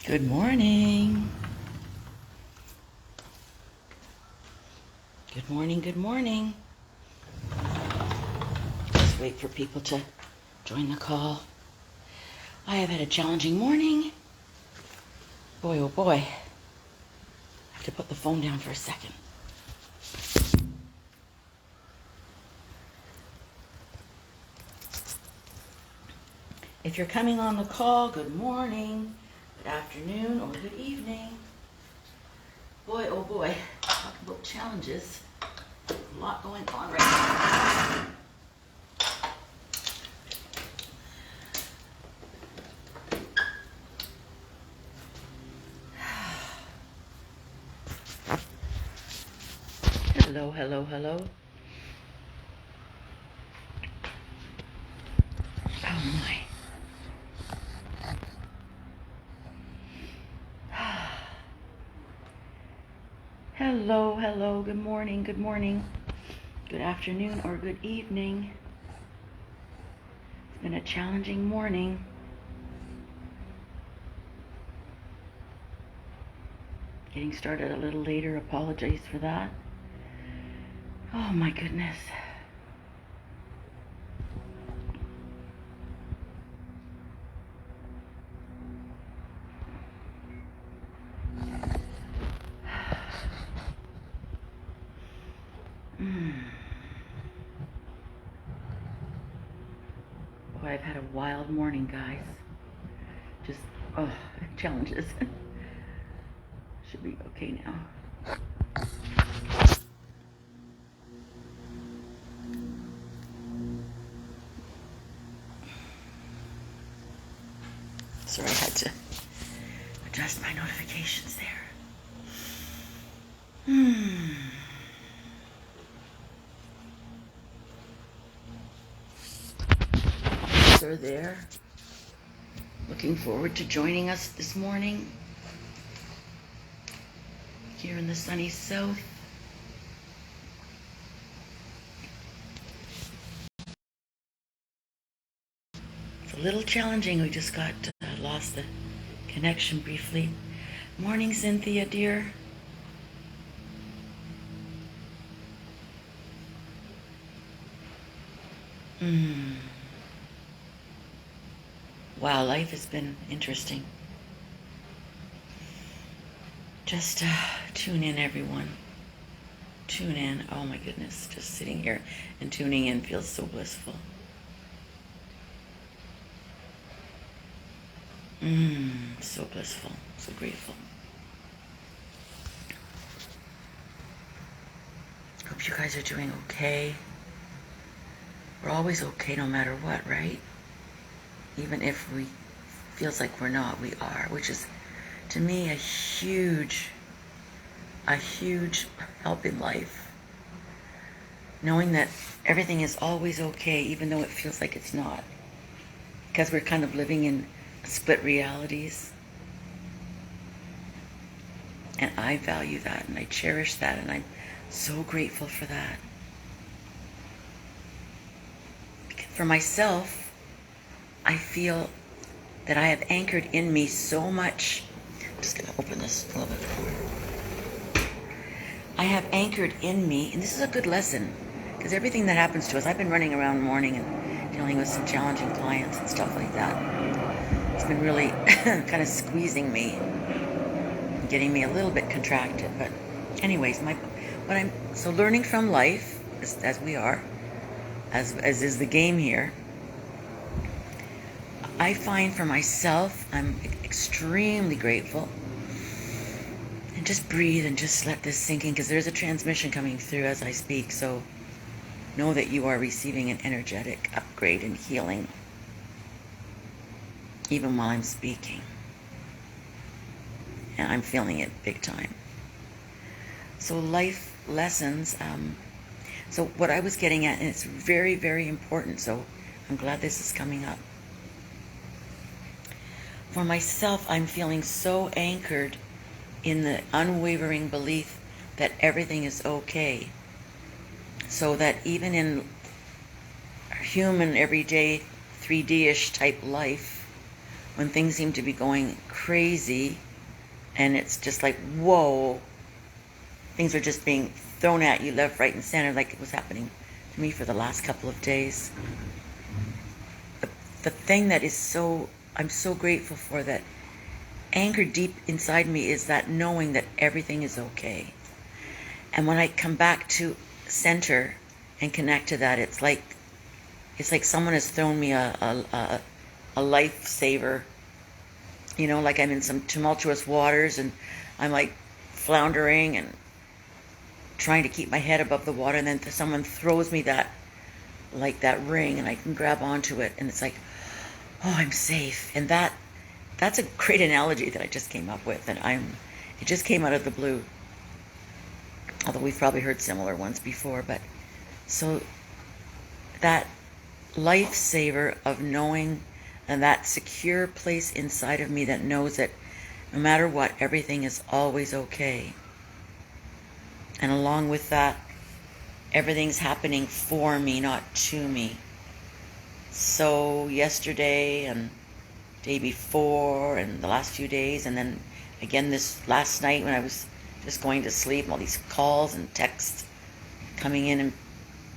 Good morning. Good morning, good morning. Just wait for people to join the call. I have had a challenging morning. Boy, oh boy. I have to put the phone down for a second. If you're coming on the call, good morning, good afternoon, or good evening. Boy, oh boy, talk about challenges. A lot going on right now. Hello, hello, hello. Oh my. Hello, hello, good morning, good afternoon, or good evening. It's been a challenging morning. Getting started a little later, apologize for that. Oh my goodness. Boy, I've had a wild morning, guys. Just, challenges. Should be okay now. Sorry, I had to adjust my notifications there. Are there. Looking forward to joining us this morning here in the sunny south. It's a little challenging. We just got lost the connection briefly. Morning, Cynthia, dear. Wow, life has been interesting. Just tune in, everyone. Tune in. Oh my goodness, just sitting here and tuning in feels so blissful. So blissful, so grateful. Hope you guys are doing okay. We're always okay no matter what, right? Even if we feels like we're not, we are, which is to me a huge help in life. Knowing that everything is always okay even though it feels like it's not. Because we're kind of living in split realities. And I value that and I cherish that and I'm so grateful for that. For myself, I feel that I have anchored in me so much. I'm just going to open this a little bit. I have anchored in me, and this is a good lesson, because everything that happens to us, I've been running around morning and dealing with some challenging clients and stuff like that. It's been really kind of squeezing me, getting me a little bit contracted. But anyways, so learning from life, as we are, as is the game here, I find for myself, I'm extremely grateful. And just breathe and just let this sink in, because there's a transmission coming through as I speak. So know that you are receiving an energetic upgrade and healing, even while I'm speaking. And I'm feeling it big time. So life lessons. So what I was getting at, and it's very, very important. So I'm glad this is coming up. For myself, I'm feeling so anchored in the unwavering belief that everything is okay. So that even in human, everyday, 3D-ish type life, when things seem to be going crazy and it's just like, whoa, things are just being thrown at you left, right, and center, like it was happening to me for the last couple of days. The thing that is I'm so grateful for, that anchored deep inside me, is that knowing that everything is okay. And when I come back to center and connect to that, it's like someone has thrown me a lifesaver. You know, like I'm in some tumultuous waters and I'm like floundering and trying to keep my head above the water, and then someone throws me that ring, and I can grab onto it, and it's like, oh, I'm safe. And that's a great analogy that I just came up with, and it just came out of the blue. Although we've probably heard similar ones before, but so that lifesaver of knowing, and that secure place inside of me that knows that no matter what, everything is always okay. And along with that, everything's happening for me, not to me. So yesterday and day before and the last few days, and then again this last night when I was just going to sleep, and all these calls and texts coming in, and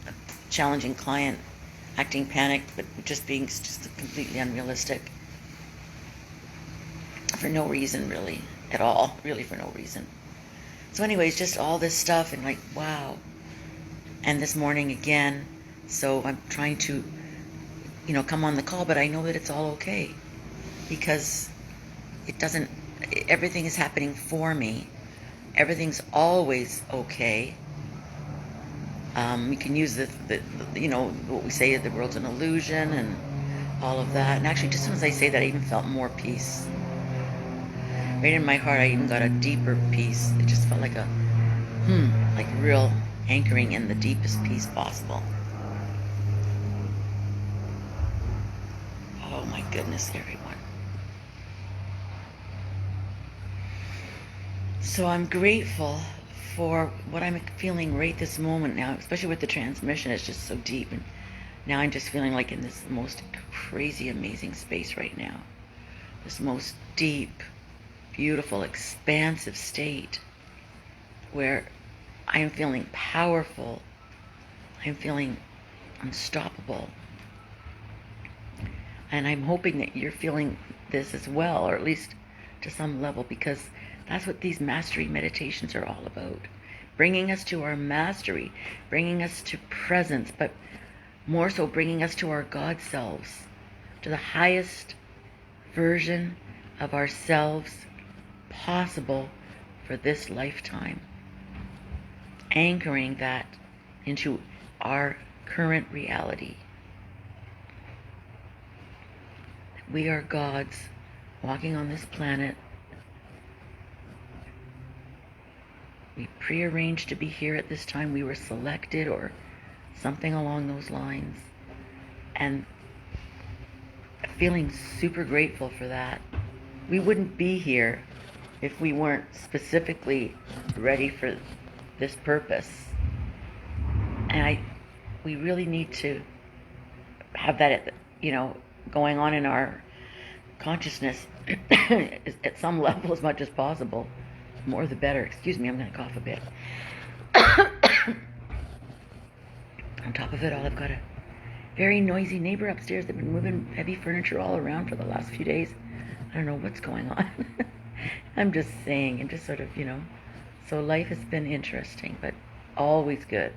a challenging client acting panicked, but just being just completely unrealistic for no reason, really, at all, really for no reason. So anyways, just all this stuff, and like, wow. And this morning again, so I'm trying to, come on the call, but I know that it's all okay, because everything is happening for me. Everything's always okay. We can use what we say, the world's an illusion and all of that. And actually, just as soon as I say that, I even felt more peace. Right in my heart, I even got a deeper peace. It just felt like like real anchoring in the deepest peace possible. Oh my goodness, everyone. So I'm grateful for what I'm feeling right this moment now, especially with the transmission. It's just so deep, and now I'm just feeling like in this most crazy, amazing space right now. This most deep, beautiful, expansive state where I am feeling powerful. I'm feeling unstoppable. And I'm hoping that you're feeling this as well, or at least to some level, because that's what these mastery meditations are all about. Bringing us to our mastery, bringing us to presence, but more so bringing us to our God selves, to the highest version of ourselves possible for this lifetime. Anchoring that into our current reality. We are gods walking on this planet. We prearranged to be here at this time. We were selected, or something along those lines. And feeling super grateful for that. We wouldn't be here if we weren't specifically ready for this purpose. And we really need to have that, going on in our consciousness at some level as much as possible. More the better. Excuse me, I'm going to cough a bit. On top of it all, I've got a very noisy neighbor upstairs. They've been moving heavy furniture all around for the last few days. I don't know what's going on. I'm just saying, and just sort of, So life has been interesting, but always good.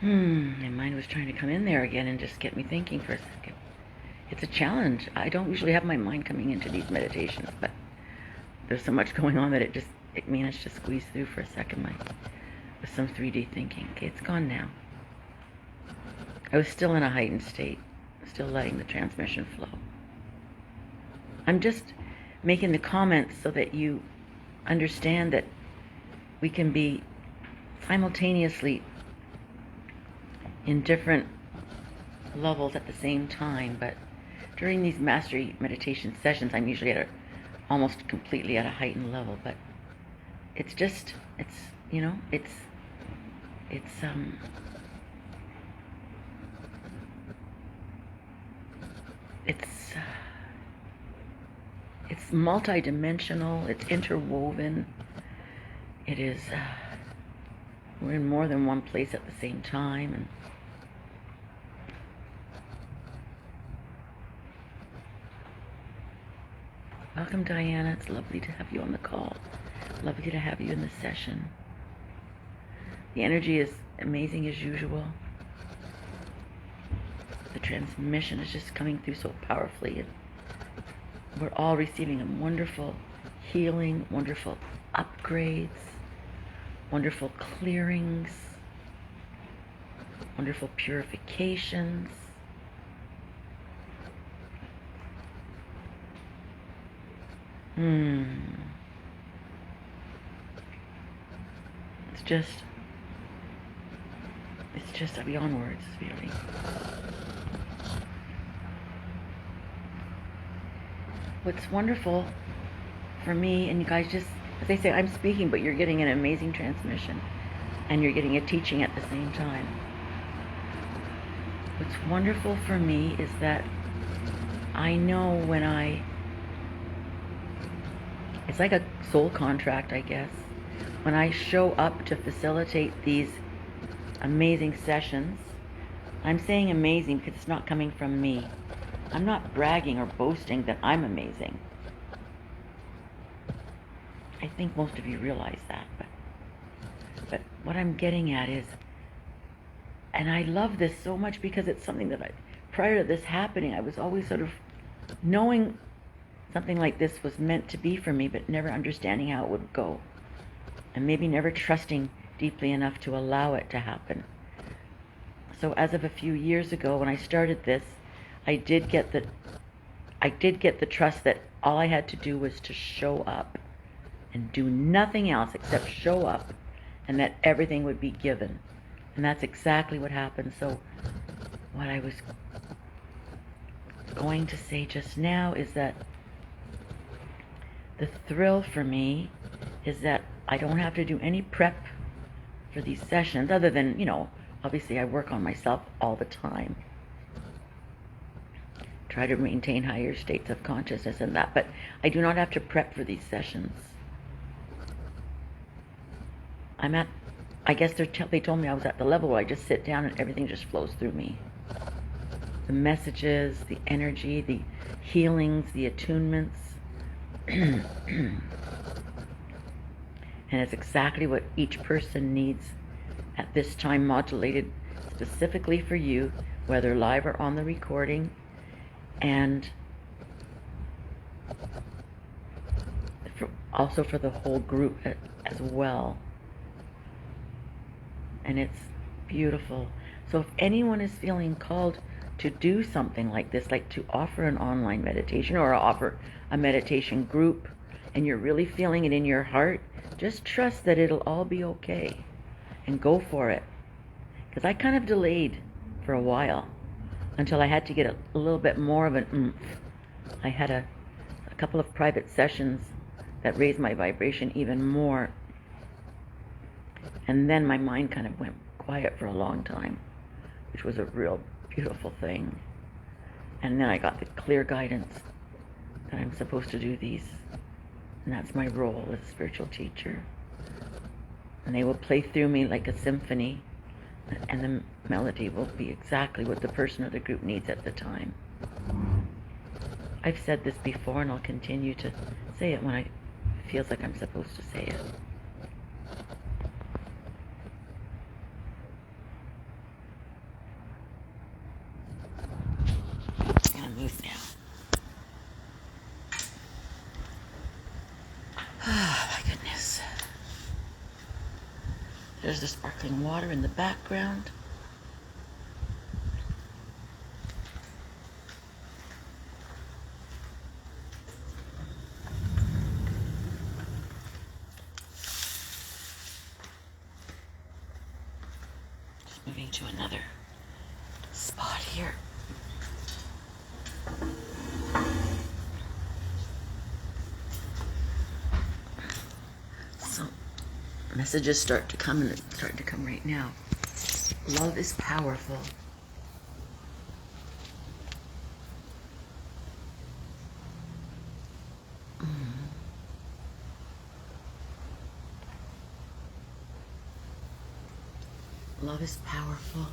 My mind was trying to come in there again and just get me thinking for a second. It's a challenge. I don't usually have my mind coming into these meditations, but there's so much going on that it just it managed to squeeze through for a second with some 3D thinking. Okay, it's gone now. I was still in a heightened state, still letting the transmission flow. I'm just making the comments so that you understand that we can be simultaneously in different levels at the same time, but during these mastery meditation sessions, I'm usually almost completely at a heightened level, but it's multidimensional, it's interwoven, it is, we're in more than one place at the same time, and welcome, Diana. It's lovely to have you on the call. Lovely to have you in this session. The energy is amazing as usual. The transmission is just coming through so powerfully. And we're all receiving a wonderful healing, wonderful upgrades, wonderful clearings, wonderful purifications. It's just beyond words, really. What's wonderful for me, and you guys just, as they say, I'm speaking, but you're getting an amazing transmission, and you're getting a teaching at the same time. What's wonderful for me is that I know when it's like a soul contract, I guess. When I show up to facilitate these amazing sessions, I'm saying amazing because it's not coming from me. I'm not bragging or boasting that I'm amazing. I think most of you realize that, but what I'm getting at is, and I love this so much because it's something that prior to this happening, I was always sort of knowing something like this was meant to be for me, but never understanding how it would go. And maybe never trusting deeply enough to allow it to happen. So as of a few years ago, when I started this, I did get the trust that all I had to do was to show up and do nothing else except show up, and that everything would be given. And that's exactly what happened. So what I was going to say just now is that the thrill for me is that I don't have to do any prep for these sessions, other than, obviously I work on myself all the time. Try to maintain higher states of consciousness and that, but I do not have to prep for these sessions. I guess they told me I was at the level where I just sit down and everything just flows through me. The messages, the energy, the healings, the attunements. And it's exactly what each person needs at this time, modulated specifically for you, whether live or on the recording, and also for the whole group as well. And it's beautiful. So if anyone is feeling called to do something like this, like to offer an online meditation or offer a meditation group, and you're really feeling it in your heart, just trust that it'll all be okay and go for it. Because I kind of delayed for a while until I had to get a little bit more of an oomph. I had a couple of private sessions that raised my vibration even more. And then my mind kind of went quiet for a long time, which was a real beautiful thing. And then I got the clear guidance that I'm supposed to do these. And that's my role as a spiritual teacher. And they will play through me like a symphony, and the melody will be exactly what the person or the group needs at the time. I've said this before, and I'll continue to say it when it feels like I'm supposed to say it. I'm gonna move now. Oh, my goodness. There's the sparkling water in the background. Just moving to another spot here. So messages start to come, and it's starting to come right now. Love is powerful. Love is powerful.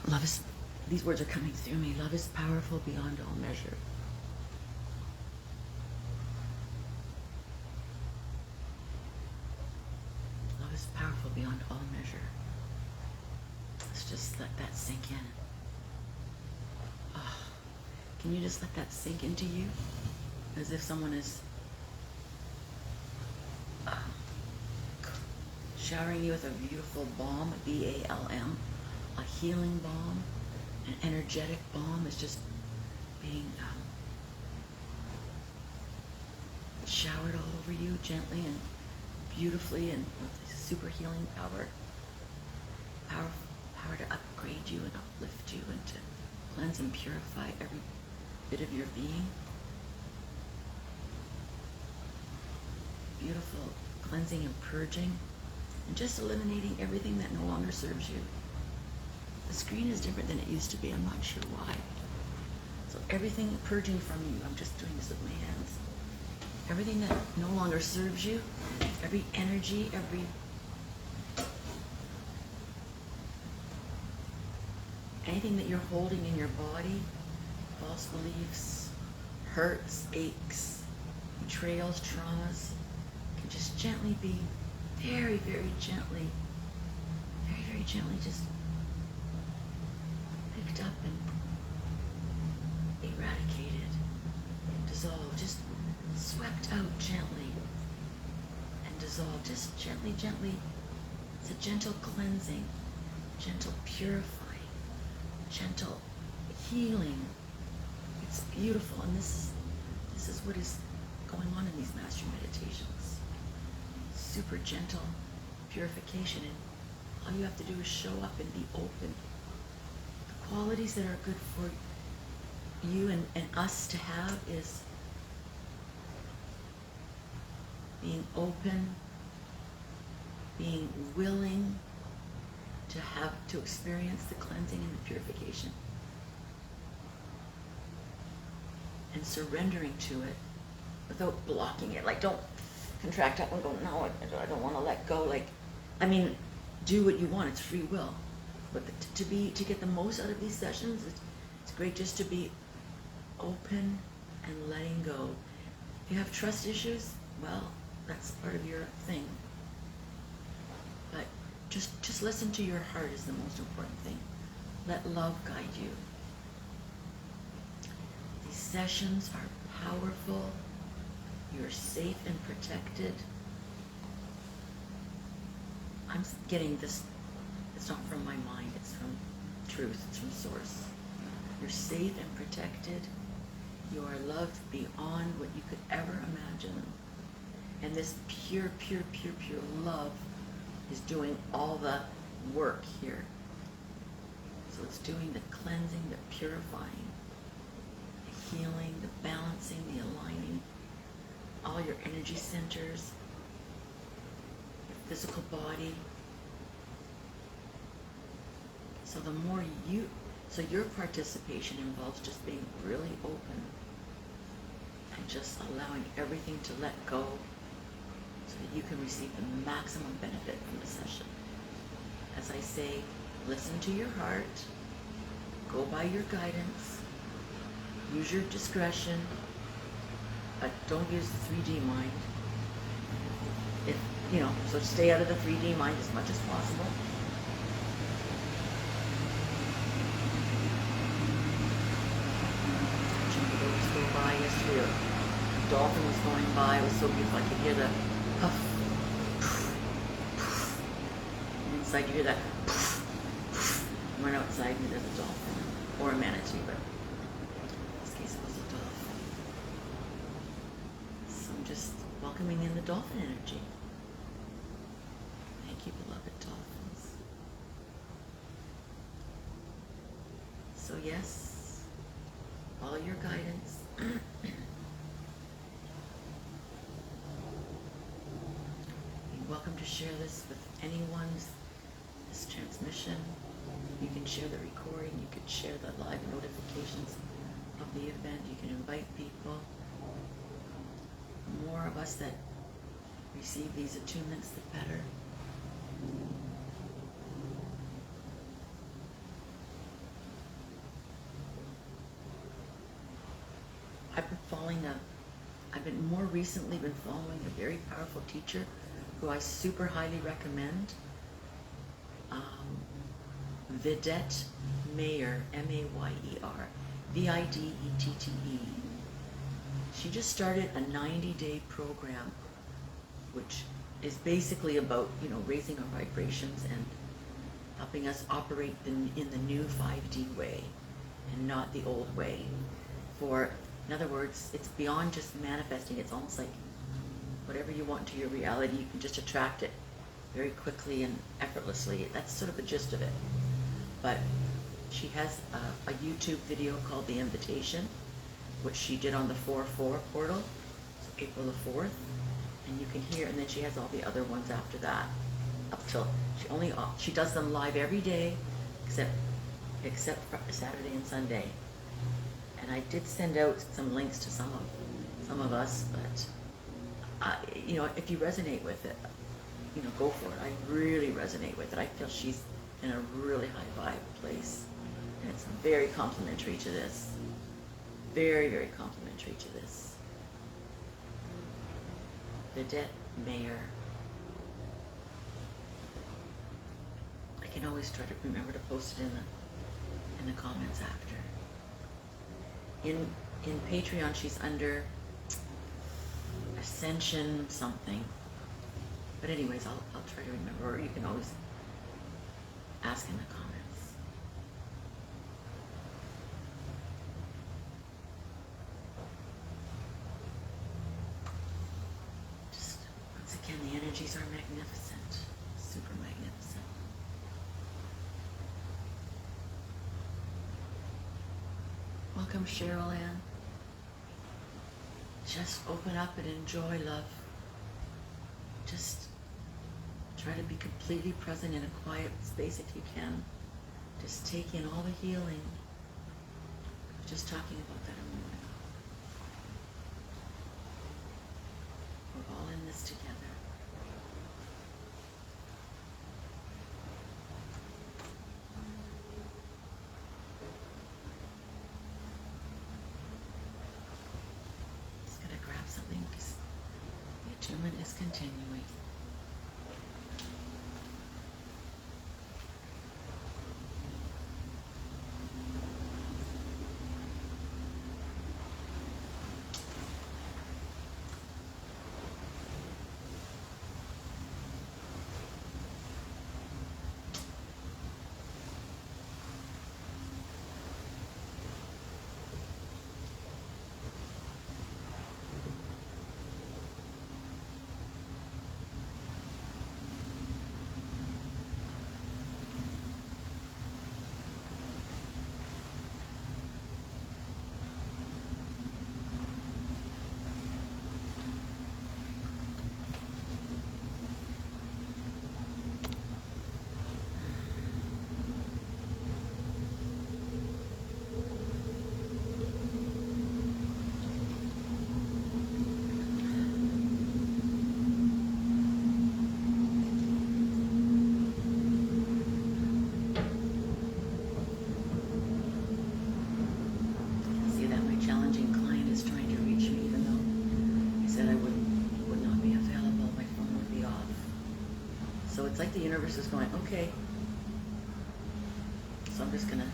Love is, these words are coming through me. Love is powerful beyond all measure. Love is powerful beyond all measure. Let's just let that sink in. Oh, can you just let that sink into you? As if someone is showering you with a beautiful balm, B-A-L-M, a healing balm, an energetic balm is just being showered all over you gently and beautifully, and with super healing power. Power to upgrade you and uplift you and to cleanse and purify every bit of your being. Beautiful cleansing and purging, and just eliminating everything that no longer serves you. The screen is different than it used to be. I'm not sure why. So everything purging from you. I'm just doing this with my hands. Everything that no longer serves you, every energy, anything that you're holding in your body, false beliefs, hurts, aches, betrayals, traumas, can just gently be very, very gently just picked up and eradicated, dissolved, just swept out gently and dissolved, just gently. It's a gentle cleansing, gentle purifying, gentle healing. It's beautiful, and this is what is going on in these mastery meditations. Super gentle purification, and all you have to do is show up and be open. The qualities that are good for you and us to have is being open, being willing to experience the cleansing and the purification, and surrendering to it without blocking it. Like, don't contract up and go, no, I don't want to let go. Like, I mean, do what you want. It's free will. But to get the most out of these sessions, it's great just to be open and letting go. If you have trust issues, well, that's part of your thing. But just listen to your heart is the most important thing. Let love guide you. These sessions are powerful. You're safe and protected. I'm getting this, it's not from my mind, it's from truth, it's from source. You're safe and protected. You are loved beyond what you could ever imagine. And this pure love is doing all the work here. So it's doing the cleansing, the purifying, the healing, the balancing, the aligning, all your energy centers, your physical body. So the more your participation involves just being really open and just allowing everything to let go so that you can receive the maximum benefit from the session. As I say, listen to your heart, go by your guidance, use your discretion, but don't use the 3D mind. So stay out of the 3D mind as much as possible. Jungles go by yesterday. A dolphin was going by. It was so beautiful. I could hear the puff. inside, you hear that. Run outside and there's a dolphin or a manatee, but in this case it was a dolphin. So I'm just welcoming in the dolphin energy. Thank you, beloved dolphins. So yes, follow your guidance. You're welcome to share this with anyone, this transmission. You can share the recording, you can share the live notifications of the event, you can invite people. The more of us that receive these attunements, the better. I've been more recently been following a very powerful teacher who I super highly recommend. Vidette Mayer, M-A-Y-E-R, V-I-D-E-T-T-E. She just started a 90-day program, which is basically about, raising our vibrations and helping us operate in the new 5D way and not the old way. In other words, it's beyond just manifesting. It's almost like whatever you want into your reality, you can just attract it very quickly and effortlessly. That's sort of the gist of it. But she has a YouTube video called The Invitation, which she did on the 4/4 portal, so April the 4th, and you can hear, and then she has all the other ones after that, up till, she does them live every day, except Saturday and Sunday. And I did send out some links to some of us, but if you resonate with it, go for it. I really resonate with it. I feel she's in a really high vibe place, and it's very complementary to this. Very, very complementary to this. Vidette Mayer. I can always try to remember to post it in the comments after. In Patreon, she's under Ascension something. But anyways, I'll try to remember, or you can always ask in the comments. Just, once again, the energies are magnificent, super magnificent. Welcome, Cheryl Ann. Just open up and enjoy love. Just try to be completely present in a quiet space if you can. Just take in all the healing. Just talking about that a moment ago. We're all in this together. Just gonna grab something because the attunement is continuing. It's like the universe is going, okay. So I'm just gonna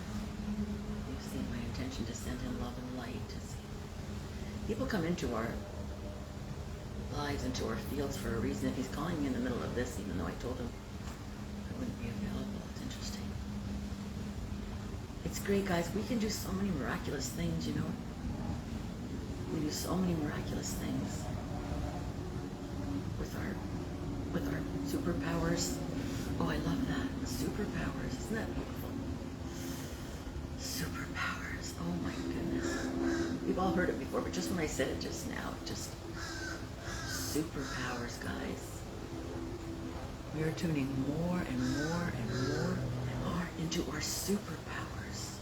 see my intention to send in love and light. People come into our lives, into our fields for a reason. If he's calling me in the middle of this, even though I told him I wouldn't be It's great, guys. We can do so many miraculous things, you know. We do so many miraculous things with our superpowers. Oh, I love that. Superpowers. Isn't that beautiful? Superpowers. Oh my goodness. We've all heard it before, but just when I said it just now, just superpowers, guys. We are tuning more and more and more and more into our superpowers.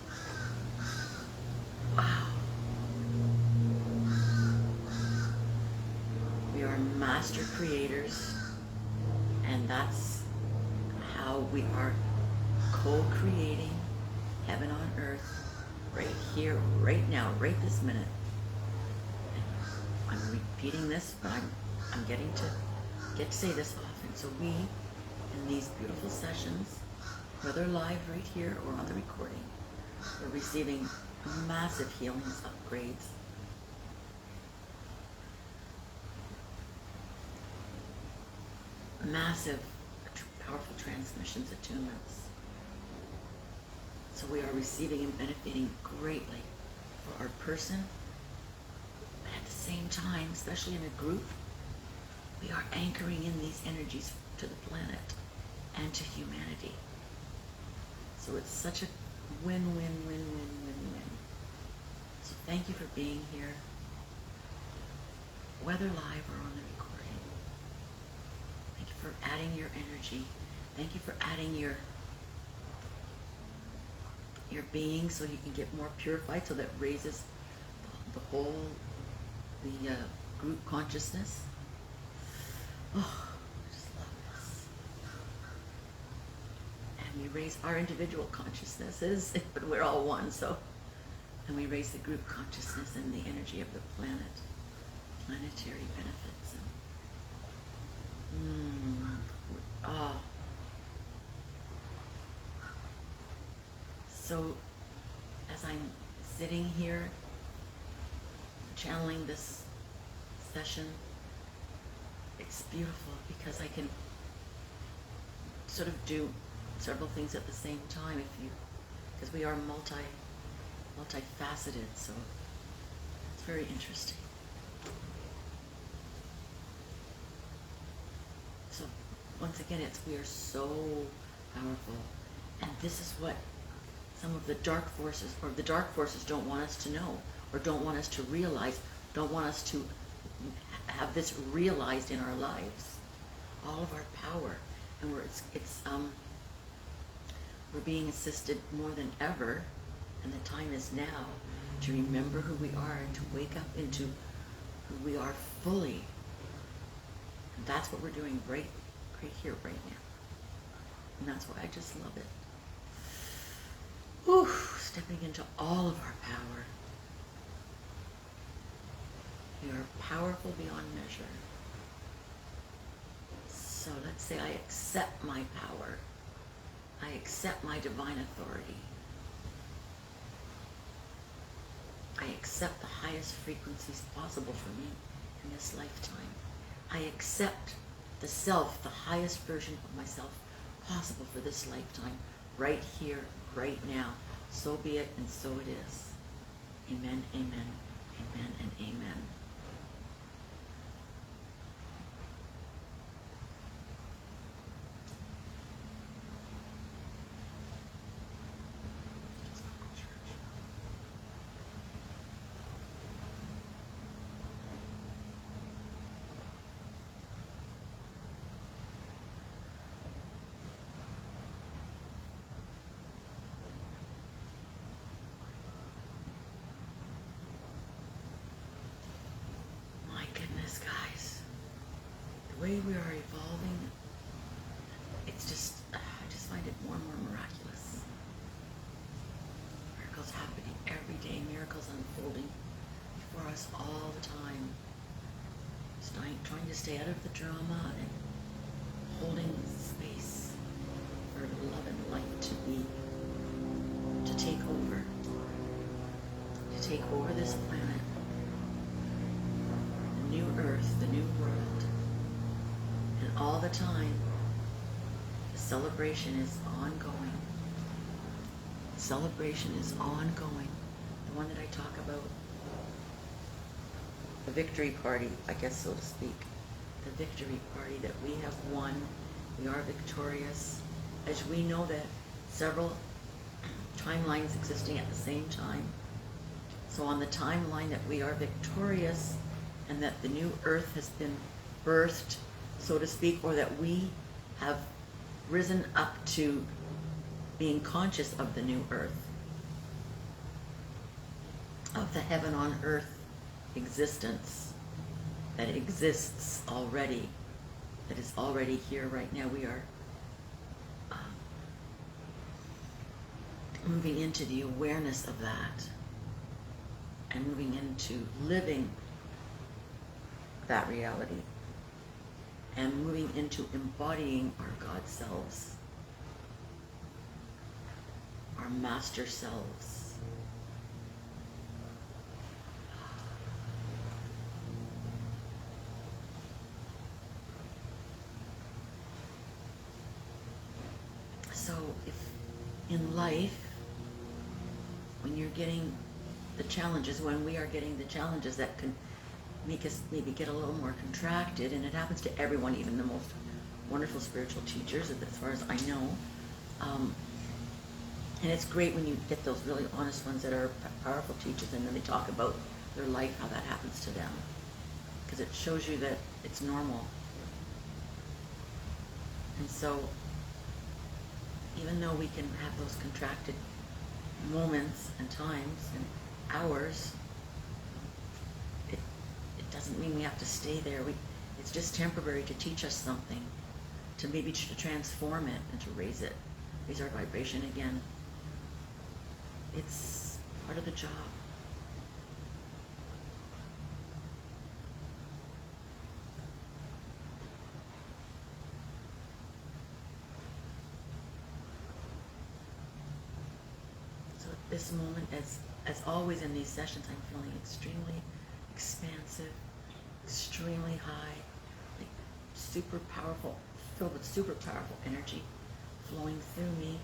Wow. We are master creators, and that's how we are co-creating heaven on earth right here, right now, right this minute. And I'm repeating this, but I'm getting to get to say this often. So we, in these beautiful sessions, whether live right here or on the recording, we're receiving massive healings, upgrades, massive, powerful transmissions, attunements. So we are receiving and benefiting greatly for our person, but at the same time, especially in a group, we are anchoring in these energies to the planet and to humanity. So it's such a win-win-win-win-win-win. So thank you for being here, whether live or on the recording. Thank you for adding your energy. Thank you for adding your being so you can get more purified, so that raises the whole, the group consciousness. Oh, I just love this. And we raise our individual consciousnesses, but we're all one, so. And we raise the group consciousness and the energy of the planet, planetary benefits. Oh. So, as I'm sitting here, channeling this session, it's beautiful because I can sort of do several things at the same time because we are multifaceted, so it's very interesting. So once again, we are so powerful, and this is what some of the dark forces don't want us to know, or don't want us to realize, don't want us to have this realized in our lives. All of our power, and we're being assisted more than ever, and the time is now to remember who we are and to wake up into who we are fully. And that's what we're doing right here, right now. And that's why I just love it. Whew, stepping into all of our power. We are powerful beyond measure. So let's say I accept my power. I accept my divine authority. I accept the highest frequencies possible for me in this lifetime. I accept the self, the highest version of myself possible for this lifetime, right here, right now. So be it, and so it is. Amen, amen, amen, and amen. Guys, the way we are evolving, it's just, I just find it more and more miraculous. Miracles happening every day, miracles unfolding before us all the time. Just trying to stay out of the drama and holding space for love and light to take over this planet. New earth, the new world. And all the time, the celebration is ongoing. celebration is ongoing. The one that I talk about, the victory party, I guess, so to speak. The victory party that we have won. We are victorious. As we know that several timelines existing at the same time. So on the timeline that we are victorious and that the new earth has been birthed, so to speak, or that we have risen up to being conscious of the new earth, of the heaven on earth existence that exists already, that is already here right now. We are moving into the awareness of that and moving into living that reality and moving into embodying our God selves, our master selves. So if in life, when you're getting the challenges, when we are getting the challenges that can make us maybe get a little more contracted, and it happens to everyone, even the most wonderful spiritual teachers, as far as I know. And it's great when you get those really honest ones that are powerful teachers, and then they talk about their life, how that happens to them. Because it shows you that it's normal. And so, even though we can have those contracted moments and times and hours, it doesn't mean we have to stay there. It's just temporary to teach us something, to maybe to transform it and to raise our vibration again. It's part of the job. So at this moment, as always in these sessions, I'm feeling extremely expansive, extremely high, like super powerful, filled with super powerful energy flowing through me.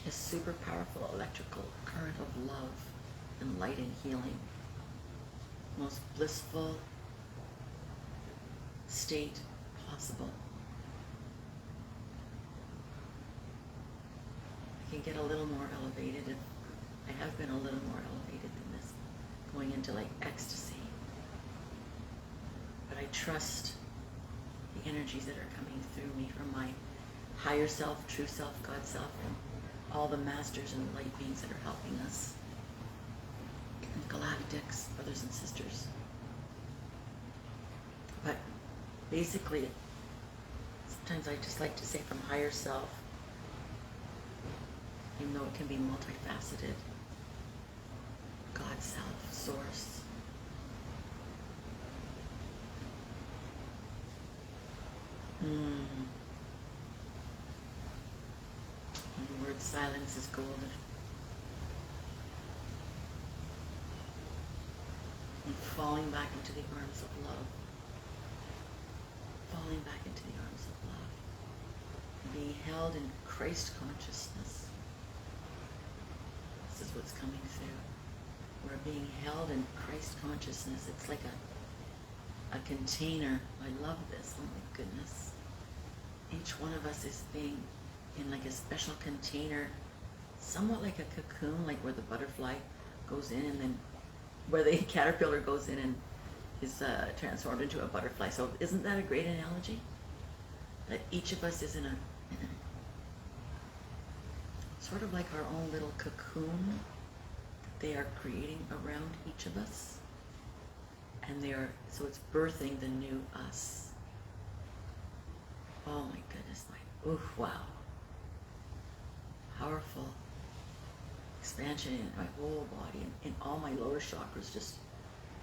A super powerful electrical current of love and light and healing. Most blissful state possible. I can get a little more elevated, and I have been a little more elevated than this, going into like ecstasy. But I trust the energies that are coming through me from my higher self, true self, God self, and all the masters and light beings that are helping us, and galactics, brothers and sisters. But basically, sometimes I just like to say from higher self, even though it can be multifaceted, God self, source. The word silence is golden. And falling back into the arms of love. Falling back into the arms of love. And being held in Christ consciousness. This is what's coming through. We're being held in Christ consciousness. It's like a container. I love this. Oh my goodness. Each one of us is being in like a special container, somewhat like a cocoon, like where the butterfly goes in, and then where the caterpillar goes in and is transformed into a butterfly. So isn't that a great analogy? That each of us is in a sort of like our own little cocoon they are creating around each of us, and so it's birthing the new us. Oh my goodness, wow. Powerful expansion in my whole body, and in all my lower chakras, just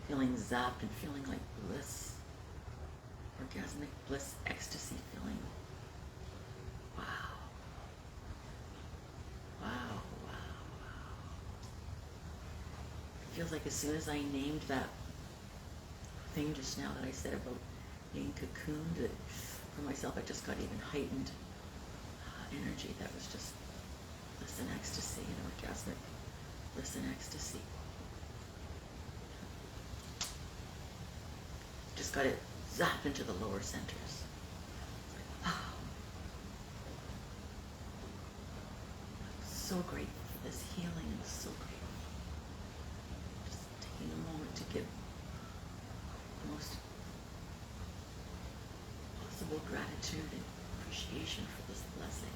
feeling zapped and feeling like bliss, orgasmic bliss, ecstasy feeling. Wow. Wow, wow, wow. It feels like as soon as I named that thing just now that I said about being cocooned, that for myself I just got even heightened energy that was just bliss and ecstasy, orgasmic bliss and ecstasy. Just got it zapped into the lower centers. It's like, wow. I'm so grateful for this healing and so grateful. Just taking a moment to give the most possible gratitude and appreciation for this blessing.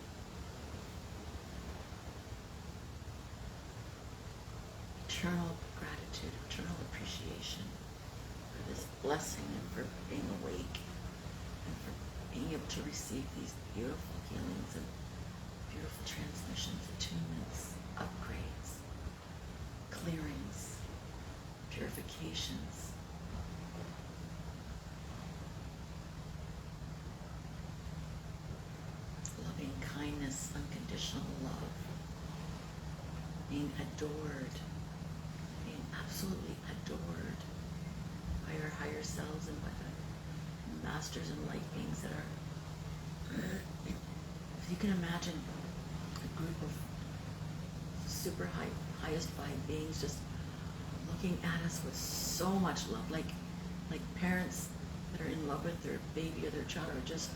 Eternal gratitude, eternal appreciation for this blessing and for being awake and for being able to receive these beautiful healings and beautiful transmissions, attunements, upgrades, clearings, purifications. Loving kindness, unconditional love, being adored, being absolutely adored by our higher selves and by the masters and light beings that are, if you can imagine a group of super highest vibe beings just looking at us with so much love, like parents that are in love with their baby or their child are just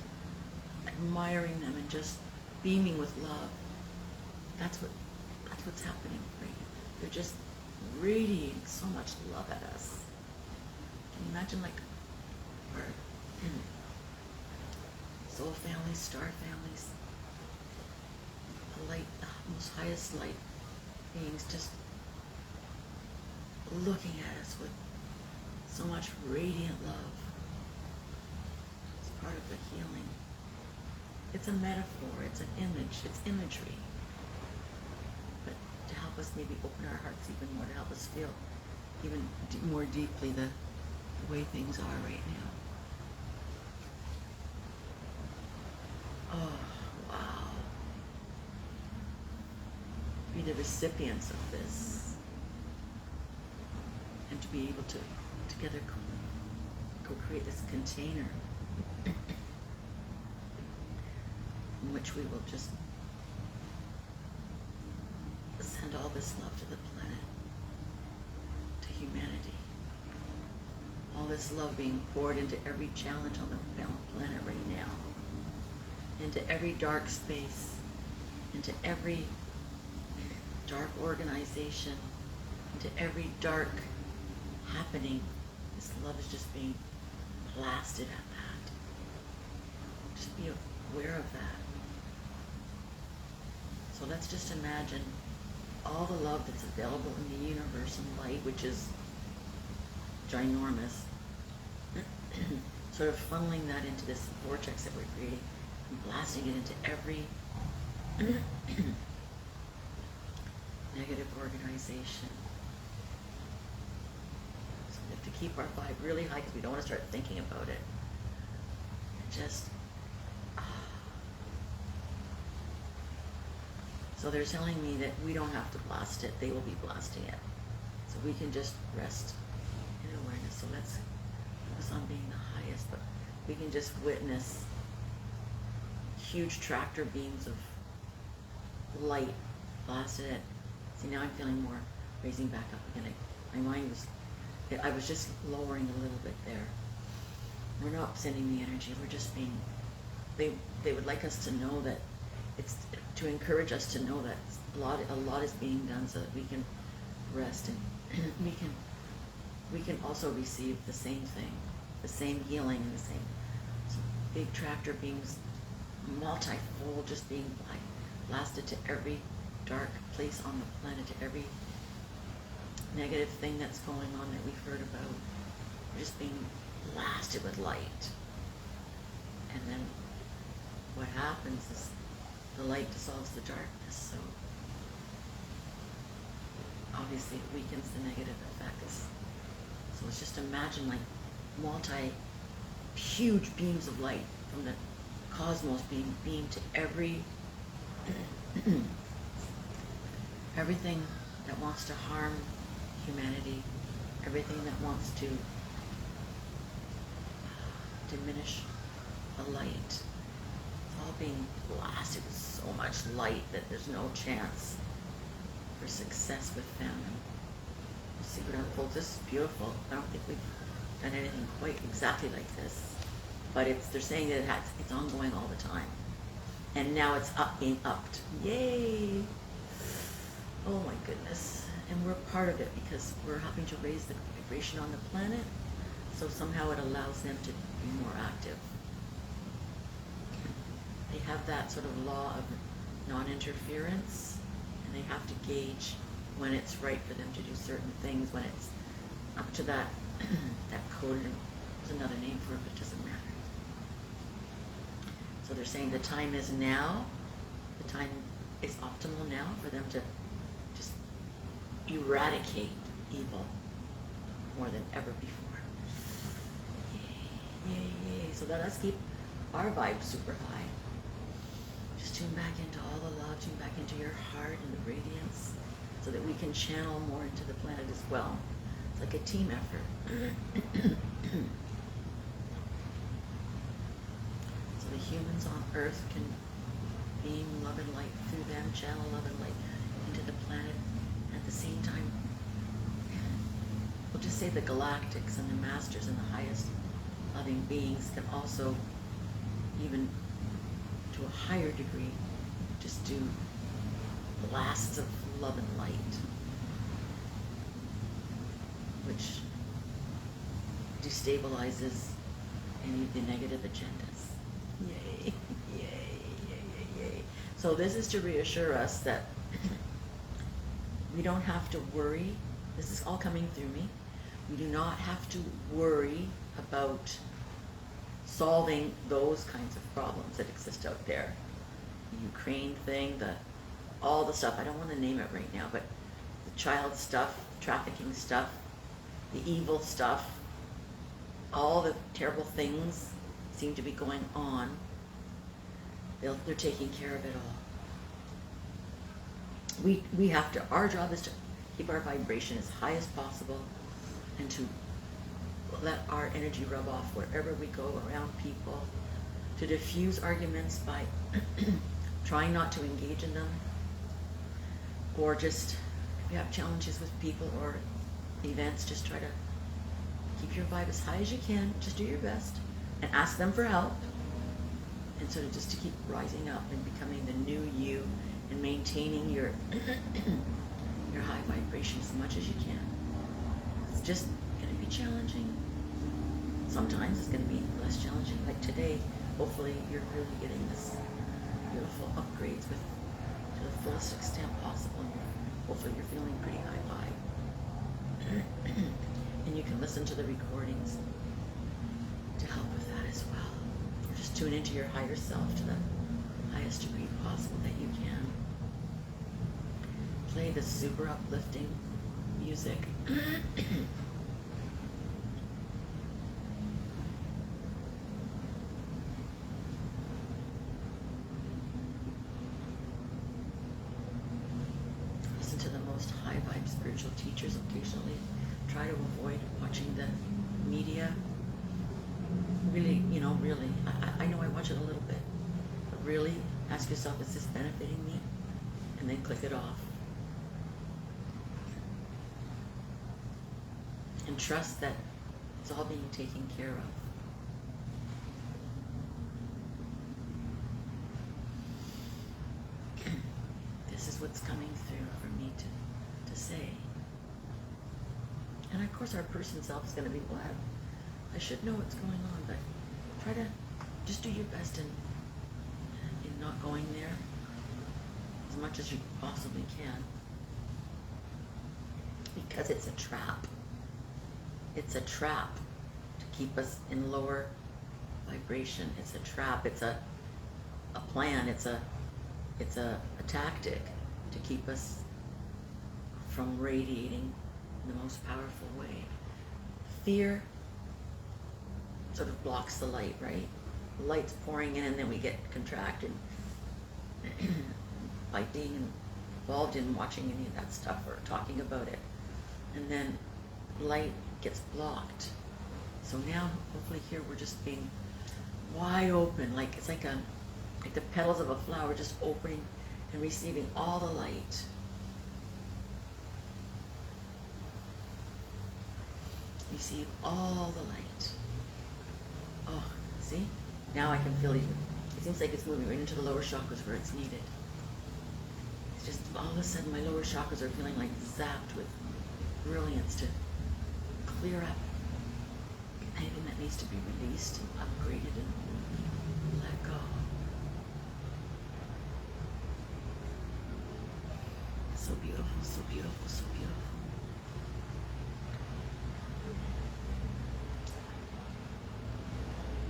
admiring them and just beaming with love. That's what's happening right now. They're just radiating so much love at us. Can you imagine our soul families, star families, the light, the most highest light beings just looking at us with so much radiant love. It's part of the healing. It's a metaphor, it's an image, it's imagery. But to help us maybe open our hearts even more, to help us feel even more deeply the way things are right now. Oh, wow. Be the recipients of this. And to be able to together co-create this container in which we will just send all this love to the planet, to humanity. All this love being poured into every challenge on the planet right now, into every dark space, into every dark organization, into every dark happening. This love is just being blasted at that. Just be aware of that. So let's just imagine all the love that's available in the universe and light, which is ginormous, sort of funneling that into this vortex that we're creating and blasting it into every negative organization. So we have to keep our vibe really high because we don't want to start thinking about it. And just so they're telling me that we don't have to blast it, they will be blasting it. So we can just rest in awareness. So let's focus on being the highest, but we can just witness huge tractor beams of light blasted it. See, now I'm feeling more raising back up again. My mind was, I was just lowering a little bit there. We're not sending the energy, we're just being, they would like us to know that it's to encourage us to know that a lot is being done so that we can rest and we can also receive the same thing, the same healing and the same big tractor beams, multifold, just being blasted to every dark place on the planet, to every negative thing that's going on that we've heard about. We're just being blasted with light. And then what happens is the light dissolves the darkness, so obviously it weakens the negative effects. So let's just imagine huge beams of light from the cosmos being beamed to everything that wants to harm humanity, everything that wants to diminish the light. all being blasted with so much light that there's no chance for success with them. We'll see what unfolds. This is beautiful. I don't think we've done anything quite exactly like this, but they're saying that it's ongoing all the time, and now it's being upped. Yay! Oh my goodness! And we're part of it because we're helping to raise the vibration on the planet, so somehow it allows them to be more active. They have that sort of law of non-interference, and they have to gauge when it's right for them to do certain things, when it's up to that that code. There's another name for it, but it doesn't matter. So they're saying the time is now. The time is optimal now for them to just eradicate evil more than ever before. Yay, yay, yay. So let us keep our vibe super high. Just tune back into all the love, tune back into your heart and the radiance, so that we can channel more into the planet as well. It's like a team effort. So the humans on Earth can beam love and light through them, channel love and light into the planet. At the same time, we'll just say the galactics and the masters and the highest loving beings can also, even to a higher degree, just do blasts of love and light, which destabilizes any of the negative agendas. Yay, yay, yay, yay, yay. So this is to reassure us that we don't have to worry. This is all coming through me. We do not have to worry about solving those kinds of problems that exist out there. The Ukraine thing, all the stuff, I don't want to name it right now, but the child stuff, trafficking stuff, the evil stuff, all the terrible things seem to be going on. They're taking care of it all. We have to, our job is to keep our vibration as high as possible and to let our energy rub off wherever we go around people, to diffuse arguments by trying not to engage in them, or just, if you have challenges with people or events, just try to keep your vibe as high as you can, just do your best, and ask them for help, and sort of just to keep rising up and becoming the new you and maintaining your your high vibration as much as you can. It's just going to be challenging. Sometimes it's going to be less challenging. Like today, hopefully you're really getting this beautiful upgrades to the fullest extent possible. And hopefully you're feeling pretty high vibe. And you can listen to the recordings to help with that as well. Or just tune into your higher self to the highest degree possible that you can. Play the super uplifting music. Listen to the most high vibe spiritual teachers occasionally. Try to avoid watching the media. Really, really. I know I watch it a little bit, but really ask yourself, is this benefiting me? And then click it off. And trust that it's all being taken care of. This is what's coming through for me to say. And of course our person self is going to be, well, I should know what's going on, but try to just do your best in not going there as much as you possibly can. Because it's a trap. It's a trap to keep us in lower vibration. It's a trap. It's a plan. It's a tactic to keep us from radiating in the most powerful way. Fear sort of blocks the light, right? The light's pouring in and then we get contracted by being involved in watching any of that stuff or talking about it. And then light gets blocked. So now, hopefully here we're just being wide open, like it's like a like the petals of a flower just opening and receiving all the light. Receive all the light. Oh, see? Now I can feel it. It seems like it's moving right into the lower chakras where it's needed. It's just all of a sudden my lower chakras are feeling like zapped with brilliance to clear up anything that needs to be released and upgraded and let go. So beautiful, so beautiful, so beautiful.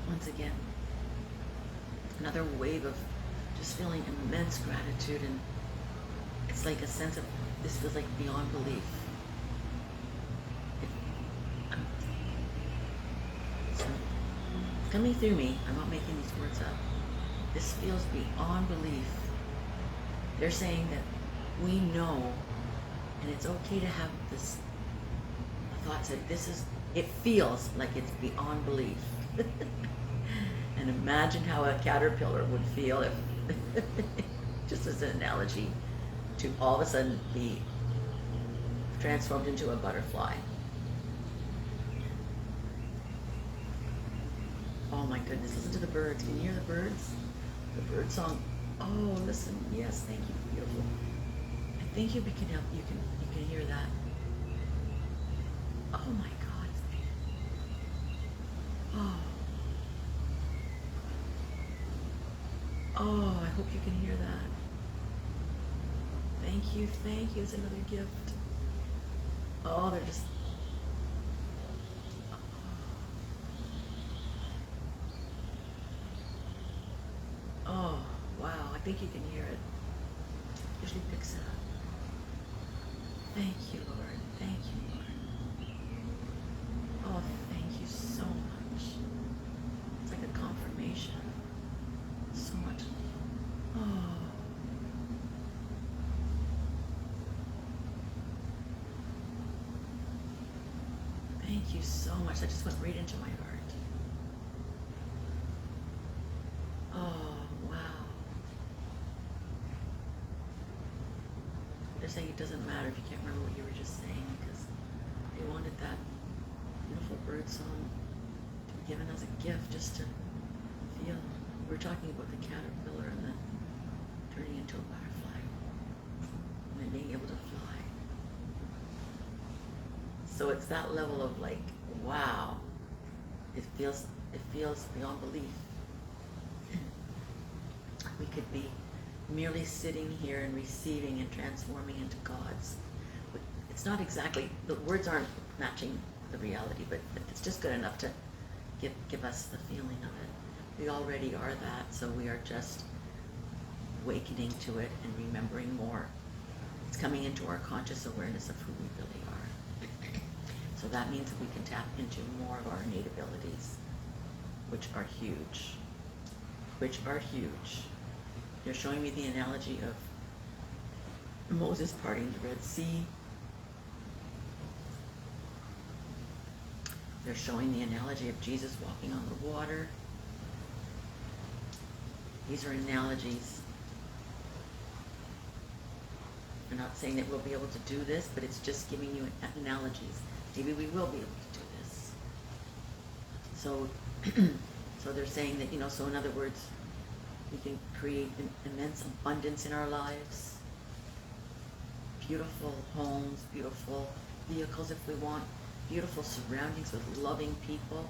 Once again, another wave of just feeling immense gratitude, and it's like a sense of, this feels like beyond belief. It's coming through me, I'm not making these words up. This feels beyond belief. They're saying that we know, and it's okay to have this thoughts that it feels like it's beyond belief. And imagine how a caterpillar would feel if, just as an analogy, to all of a sudden be transformed into a butterfly. Oh my goodness, listen to the birds. Can you hear the birds? The bird song. Oh, listen. Yes, thank you. Beautiful. I think you can hear that. Oh my God. Oh. Oh, I hope you can hear that. Thank you, it's another gift. Oh, they're just, oh, wow, I think you can hear it. Usually picks it up. Thank you, Lord, thank you, Lord. Oh, thank you so much. It's like a confirmation. So much. Oh. Thank you so much. That just went right into my heart. Oh, wow. They're saying it doesn't matter if you can't remember what you were just saying, because they wanted that beautiful bird song to be given as a gift, just to feel. We're talking about the caterpillar and then turning into a butterfly and then being able to fly. So it's that level of like, wow, it feels beyond belief. We could be merely sitting here and receiving and transforming into gods. But it's not exactly, the words aren't matching the reality, but it's just good enough to give us the feeling of it. We already are that, so we are just awakening to it and remembering more. It's coming into our conscious awareness of who we really are. So that means that we can tap into more of our innate abilities, which are huge. They're showing me the analogy of Moses parting the Red Sea. They're showing the analogy of Jesus walking on the water. These are analogies. I'm not saying that we'll be able to do this, but it's just giving you analogies. Maybe we will be able to do this. So, so they're saying that, so in other words, we can create an immense abundance in our lives. Beautiful homes, beautiful vehicles if we want, beautiful surroundings with loving people,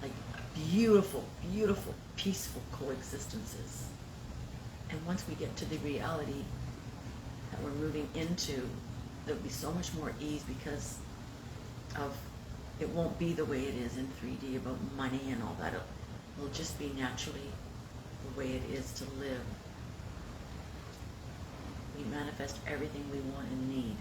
like beautiful, beautiful, peaceful coexistences. And once we get to the reality that we're moving into, there'll be so much more ease because of, it won't be the way it is in 3D about money and all that. It'll just be naturally the way it is to live. We manifest everything we want and need.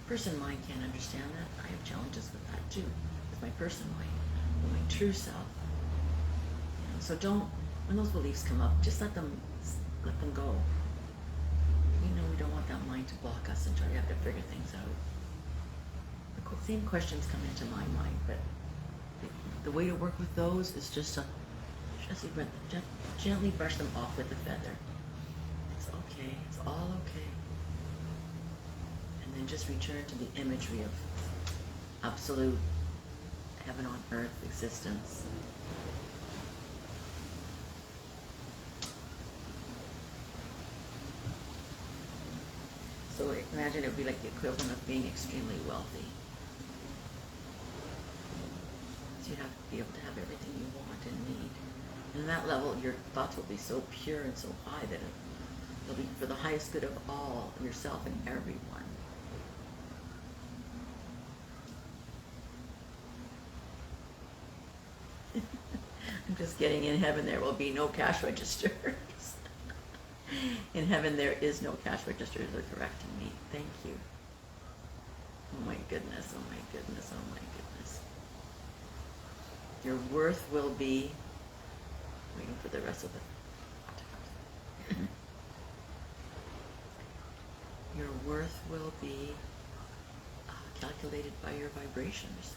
Person mind can't understand that. I have challenges with that too, with my person mind, with my true self. So don't, when those beliefs come up, just let them go. We don't want that mind to block us and try to have to figure things out. The same questions come into my mind, but the way to work with those is just to Gently brush them off with a feather. It's okay. It's all okay. And then just return to the imagery of absolute heaven on earth existence. So imagine it would be like the equivalent of being extremely wealthy. So you'd have to be able to have everything you want and need. And at that level, your thoughts will be so pure and so high that it'll be for the highest good of all, yourself and everyone. I'm just getting in heaven there will be no cash registers. In heaven there is no cash registers. They're correcting me. Thank you. Oh my goodness, oh my goodness, oh my goodness. Your worth will be, waiting for the rest of it. Your worth will be calculated by your vibrations.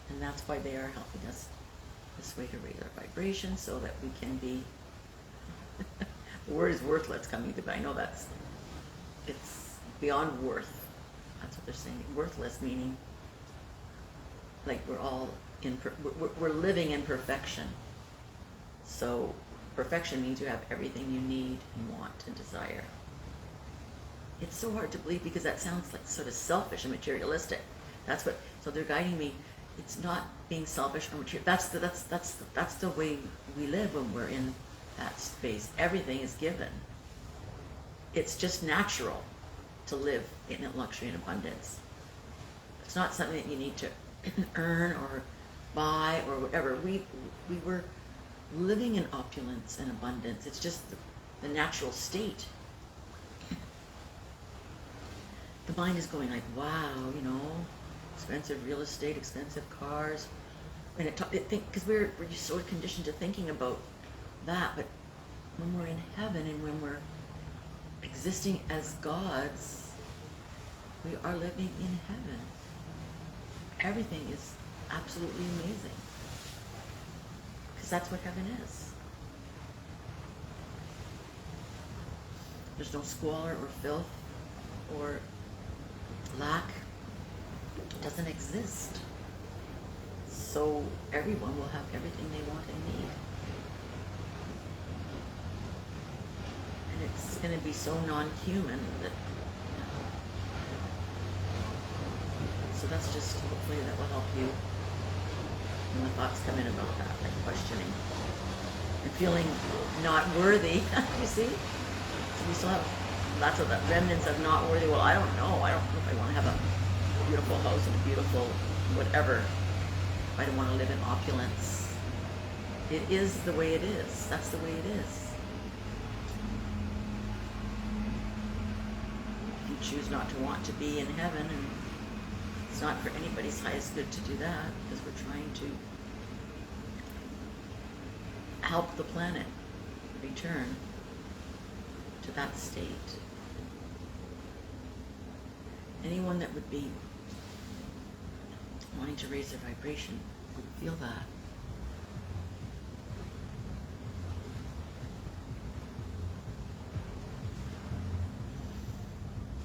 And that's why they are helping us this way to raise our vibration so that we can be, the word is worthless coming to, but I know it's beyond worth. That's what they're saying. Worthless meaning like we're all we're living in perfection. So perfection means you have everything you need and want and desire. It's so hard to believe because that sounds like sort of selfish and materialistic. That's what, so they're guiding me. It's not being selfish or material. That's the way we live when we're in that space. Everything is given. It's just natural to live in luxury and abundance. It's not something that you need to earn or buy or whatever. We were living in opulence and abundance. It's just the natural state. The mind is going like, wow, expensive real estate, expensive cars, and because we're just sort of conditioned to thinking about that. But when we're in heaven and when we're existing as gods, we are living in heaven. Everything is absolutely amazing because that's what heaven is. There's no squalor or filth or lack. It doesn't exist. So everyone will have everything they want and need. And it's going to be so non-human that, so that's just, hopefully that will help you when the thoughts come in about that, like questioning and feeling not worthy. You see? So we still have lots of the remnants of not worthy. Well, I don't know if I want to have a beautiful house and a beautiful whatever. I don't want to live in opulence. It is the way it is. That's the way it is. If you choose not to want to be in heaven, and it's not for anybody's highest good to do that, because we're trying to help the planet return to that state. Anyone that would be wanting to raise their vibration would feel that.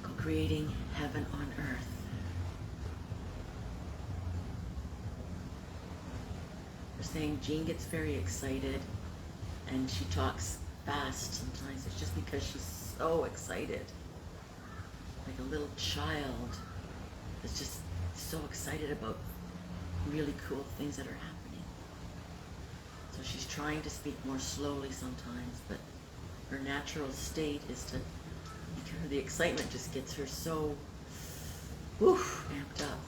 Co-creating heaven on earth. We're saying Jean gets very excited and she talks fast sometimes. It's just because she's so excited. Like a little child that's just so excited about really cool things that are happening. So she's trying to speak more slowly sometimes, but her natural state is to, the excitement just gets her so amped up.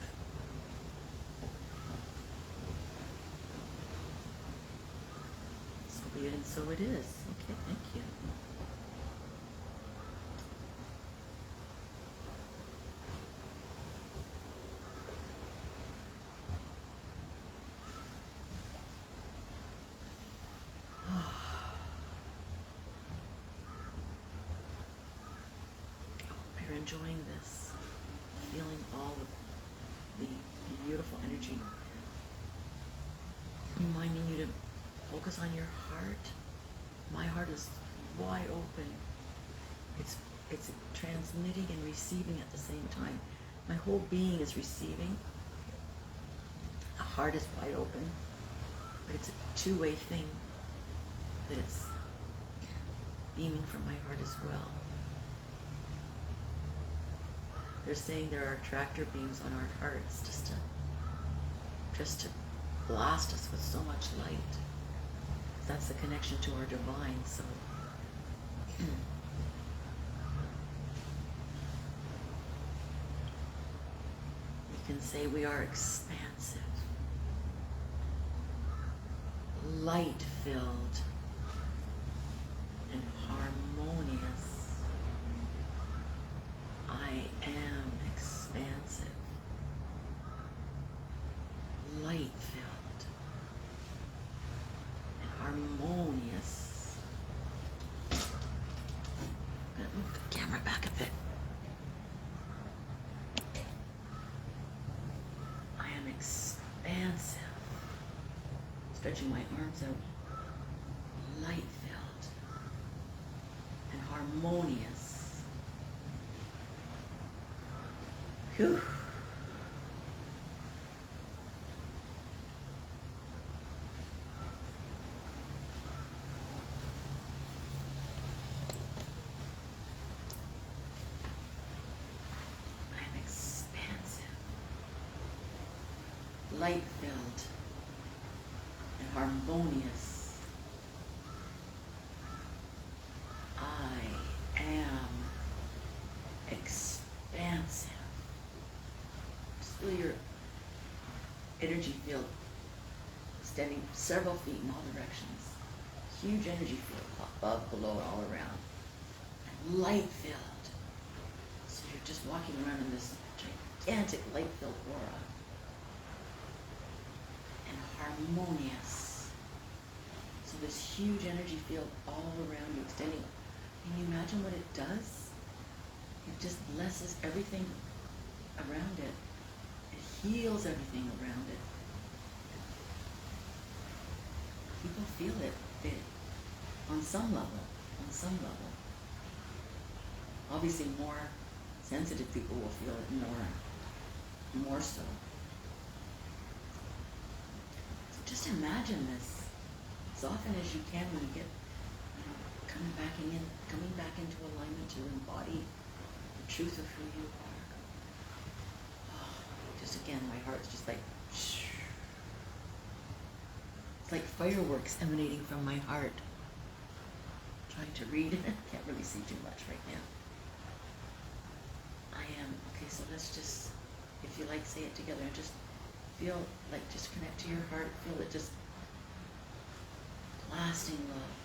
So be it and so it is. Okay, thank you. Enjoying this, feeling all of the beautiful energy, reminding you to pull focus on your heart, my heart is wide open. It's transmitting and receiving at the same time. My whole being is receiving. The heart is wide open, but it's a two-way thing, that it's beaming from my heart as well. They're saying there are tractor beams on our hearts just to blast us with so much light. That's the connection to our divine. So we can say we are expansive, light-filled, and harmonious. I am expansive, light-filled, and harmonious. I'm going to move the camera back a bit. I am expansive, stretching my arms out, light-filled, and harmonious. Whew. I'm expansive, light-filled, and harmonious. I am expansive. Just feel your energy field extending several feet in all directions. Huge energy field above, below, and all around. And light-filled. So you're just walking around in this gigantic light-filled aura. And harmonious. So this huge energy field all around you, extending. Can you imagine what it does? It just blesses everything around it. It heals everything around it. People feel it, on some level. Obviously more sensitive people will feel it more so. So just imagine this as often as you can when you get coming back into alignment to embody the truth of who you are. Oh, just again, my heart's just like, it's like fireworks emanating from my heart. Trying to read, can't really see too much right now. I am, okay, so let's just, if you like, say it together and just feel like, just connect to your heart, feel it just blasting love.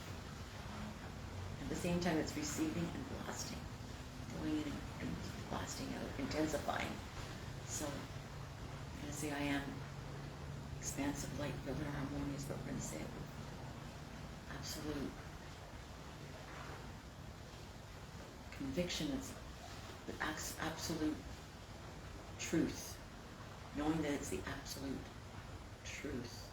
At the same time, it's receiving and blasting, going in and blasting out, intensifying. So I'm going to say I am expansive, light, filled, and harmonious, but we're going to say it with absolute conviction. It's the absolute truth, knowing that it's the absolute truth.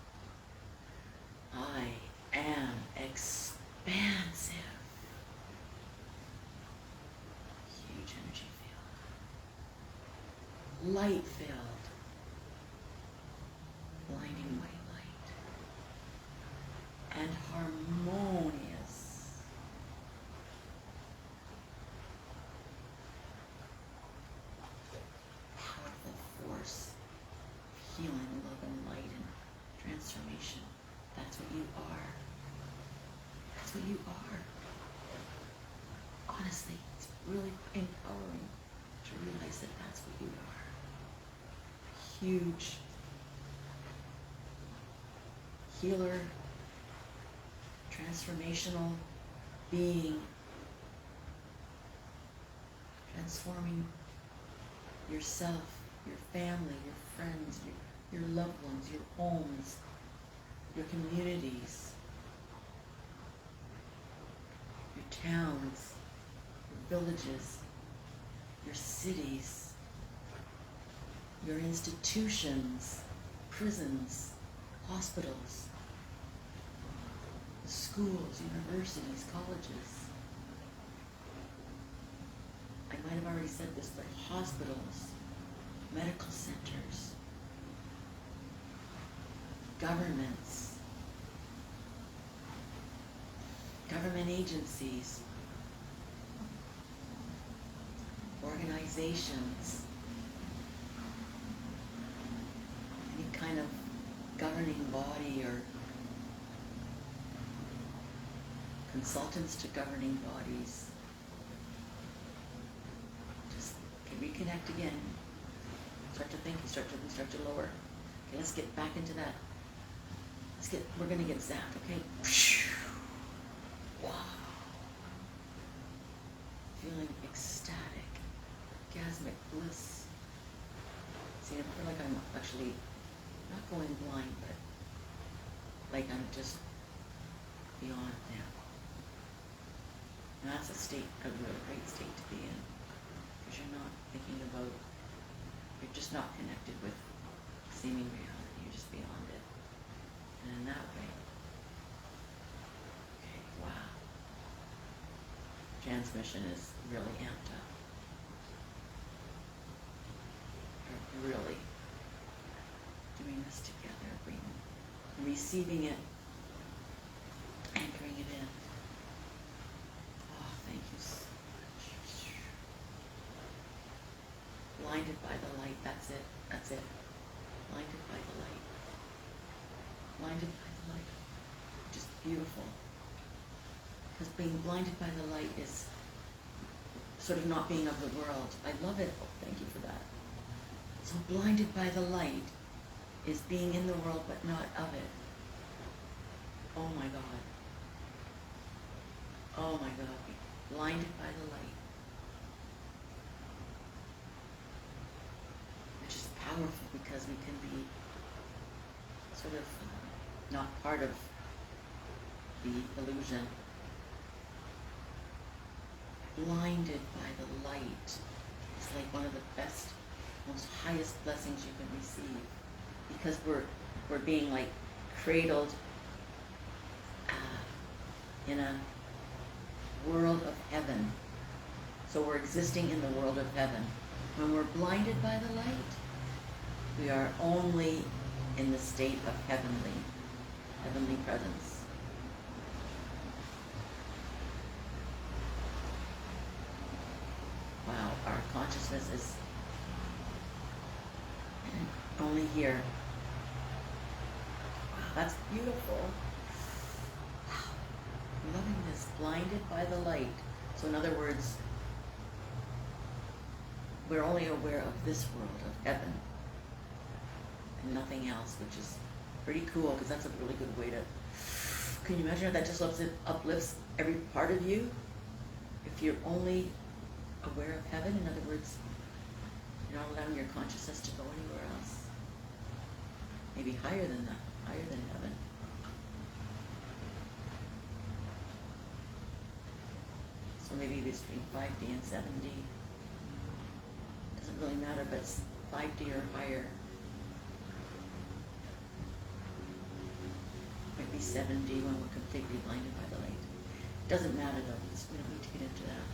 I am expansive. Huge energy field. Light filled. Blinding white light. And harmonious. Powerful force. Healing, love, and light, and transformation. That's what you are. That's what you are. Honestly, it's really empowering to realize that that's what you are. Huge healer, transformational being, transforming yourself, your family, your friends, your loved ones, your homes, your communities, your towns, your villages, your cities, your institutions, prisons, hospitals, schools, universities, colleges. I might have already said this, but hospitals, medical centers, governments, government agencies, organizations, any kind of governing body or consultants to governing bodies. Just reconnect again. Start to think, start to lower. Okay, let's get back into that. We're gonna get zapped, okay? Wow. Feeling ecstatic, orgasmic bliss. See, I feel like I'm actually not going blind, but like I'm just beyond now. And that's a state, a real great state to be in, because you're not thinking about, you're just not connected with seeming reality, you're just beyond it. And in that way, okay, wow. Transmission is really amped up. We're really doing this together, receiving it, anchoring it in. Oh, thank you so much. Blinded by the light, that's it. Blinded by the light. Blinded by the light. Just beautiful. Because being blinded by the light is sort of not being of the world. I love it. Oh, thank you for that. So blinded by the light is being in the world but not of it. Oh my God. Oh my God. Blinded by the light. Which is powerful because we can be sort of not part of the illusion. Blinded by the light is like one of the best, most highest blessings you can receive, because we're being like cradled in a world of heaven. So we're existing in the world of heaven. When we're blinded by the light, we are only in the state of heavenly presence. Wow, our consciousness is only here. Wow, that's beautiful. Wow, I'm loving this. Blinded by the light. So in other words, we're only aware of this world, of heaven, and nothing else, which is pretty cool, because that's a really good way to, can you imagine how that just uplifts every part of you? If you're only aware of heaven, in other words, you're not allowing your consciousness to go anywhere else. Maybe higher than that, higher than heaven. So maybe between 5D and 7D. Doesn't really matter, but it's 5D or higher. Might be 7D when we're completely blinded by the light. Doesn't matter though, we don't need to get into that.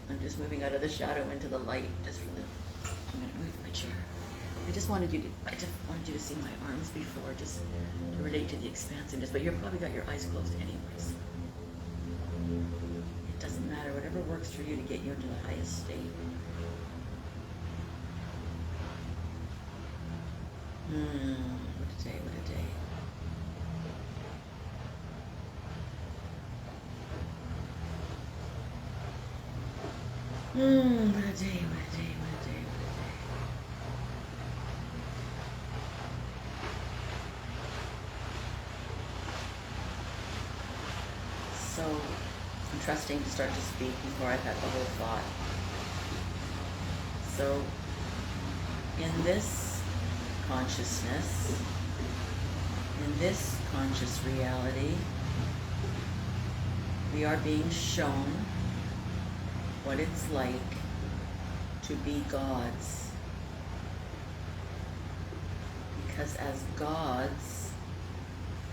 I'm just moving out of the shadow into the light, I'm gonna move my chair. I just wanted you to see my arms before, just to relate to the expansiveness, but you've probably got your eyes closed anyways. It doesn't matter, whatever works for you to get you into the highest state. What a day, what a day. What a day, what a day, what a day, what a day. So, I'm trusting to start to speak before I've had the whole thought. So, in this consciousness, in this conscious reality, we are being shown what it's like to be gods. Because as gods,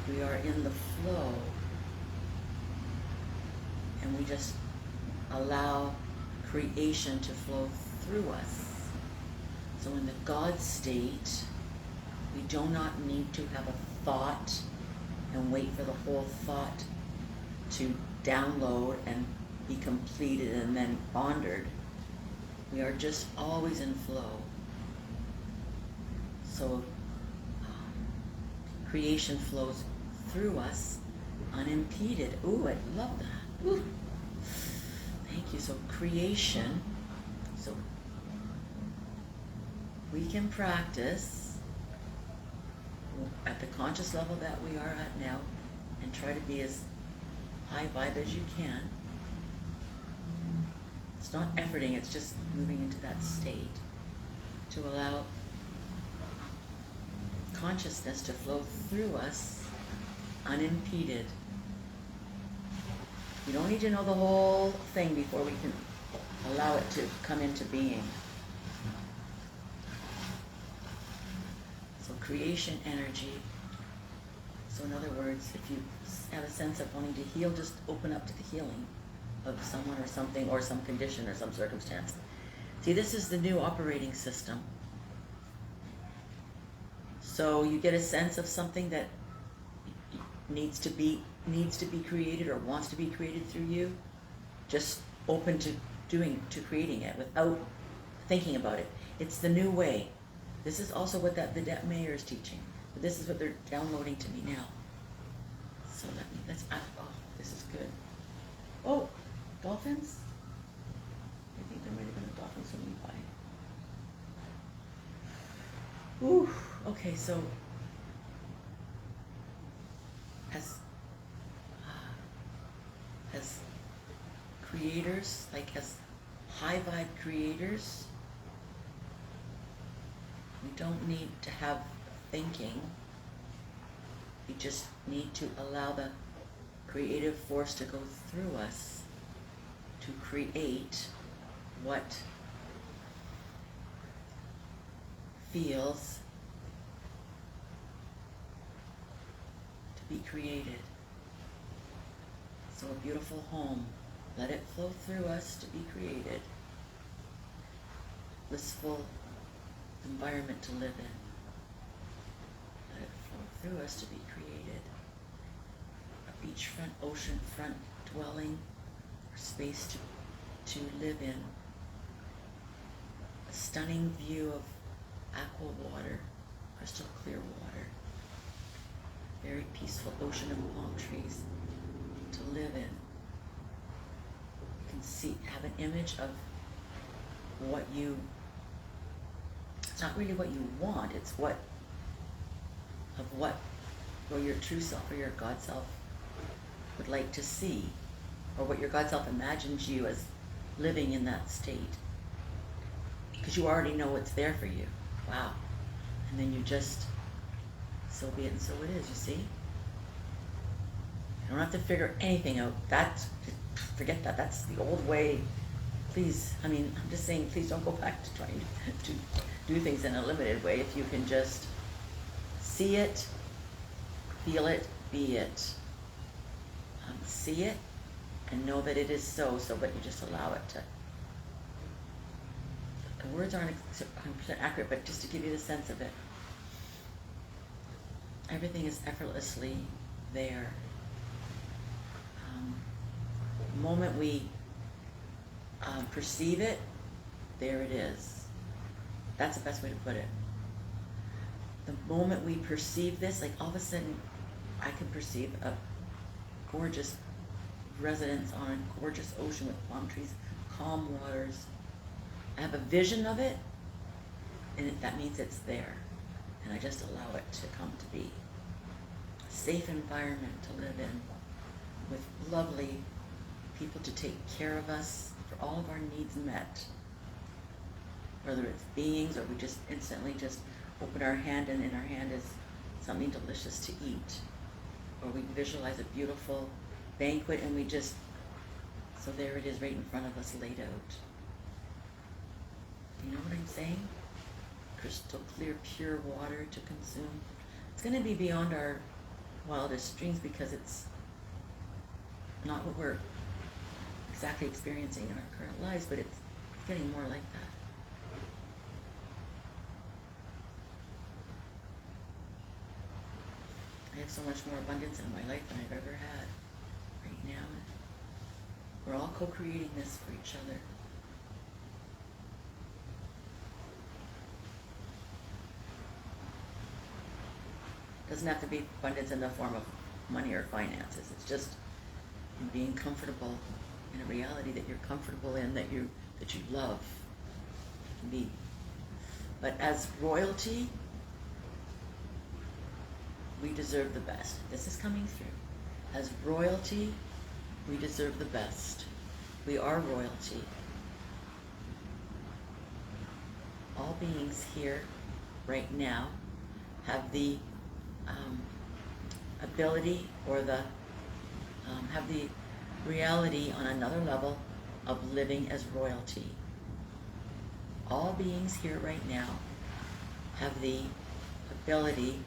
we are in the flow, and we just allow creation to flow through us. So in the God state, we do not need to have a thought and wait for the whole thought to download and be completed and then pondered. We are just always in flow. So creation flows through us unimpeded. Ooh, I love that. Ooh. Thank you. So creation, so we can practice at the conscious level that we are at now and try to be as high vibe as you can. It's not efforting, it's just moving into that state to allow consciousness to flow through us unimpeded. You don't need to know the whole thing before we can allow it to come into being. So creation energy. So in other words, if you have a sense of wanting to heal, just open up to the healing of someone or something or some condition or some circumstance. See, this is the new operating system. So you get a sense of something that needs to be created or wants to be created through you. Just open to creating it without thinking about it. It's the new way. This is also what the Vidette Mayer is teaching. But this is what they're downloading to me now. So this is good. Oh, dolphins? I think there might have been a dolphin swimming by. Ooh, okay, so as creators, like as high vibe creators, we don't need to have thinking. We just need to allow the creative force to go through us to create what feels to be created. So a beautiful home, let it flow through us to be created. Blissful environment to live in. Let it flow through us to be created. A beachfront, oceanfront dwelling, or space to live in. A stunning view of aqua water, crystal clear water. Very peaceful ocean and palm trees to live in. You can have an image of what it's not really what you want, it's what your true self or your God self would like to see, or what your God self imagines you as living in that state. Because you already know what's there for you. Wow. And then you just, so be it and so it is, you see? You don't have to figure anything out. Forget that. That's the old way. Please, I'm just saying, please don't go back to trying to do things in a limited way. If you can just see it, feel it, be it. See it and know that it is so that you just allow it to. The words aren't 100% accurate, but just to give you the sense of it. Everything is effortlessly there. The moment we perceive it, there it is. That's the best way to put it. The moment we perceive this, like all of a sudden, I can perceive a gorgeous residence on a gorgeous ocean with palm trees, calm waters. I have a vision of it, and that means it's there. And I just allow it to come to be. A safe environment to live in, with lovely people to take care of us, for all of our needs met. Whether it's beings, or we just instantly just open our hand and in our hand is something delicious to eat. Or we visualize a beautiful banquet and we just, so there it is right in front of us laid out. You know what I'm saying? crystal clear, pure water to consume. It's going to be beyond our wildest dreams because it's not what we're exactly experiencing in our current lives, but it's getting more like that. I have so much more abundance in my life than I've ever had right now. We're all co-creating this for each other. Doesn't have to be abundance in the form of money or finances. It's just being comfortable in a reality that you're comfortable in, that you love. It can be. But as royalty, we deserve the best. This is coming through. As royalty, we deserve the best. We are royalty. All beings here, right now, have the ability or have the reality on another level of living as royalty. All beings here right now have the ability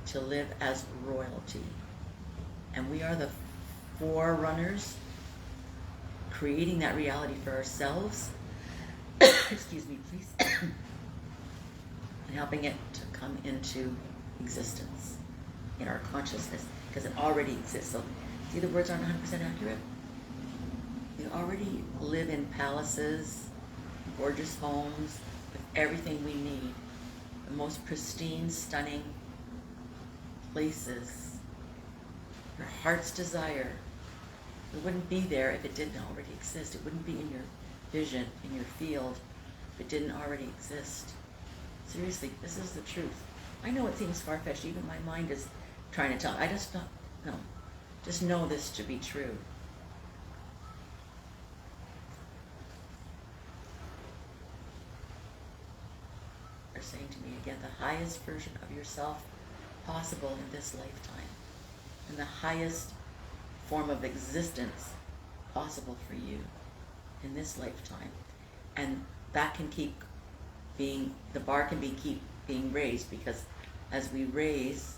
to live as royalty. And we are the forerunners creating that reality for ourselves. Excuse me, please. And helping it to come into existence in our consciousness, because it already exists. So, see, the words aren't 100% accurate. We already live in palaces, gorgeous homes, with everything we need. The most pristine, stunning places. Your heart's desire. It wouldn't be there if it didn't already exist. It wouldn't be in your vision, in your field, if it didn't already exist. Seriously, this is the truth. I know it seems far-fetched. Even my mind is trying to tell. I just don't know. Just know this to be true. They're saying to me again, the highest version of yourself possible in this lifetime, and the highest form of existence possible for you in this lifetime. And that can keep being, the bar can keep being raised, because as we raise,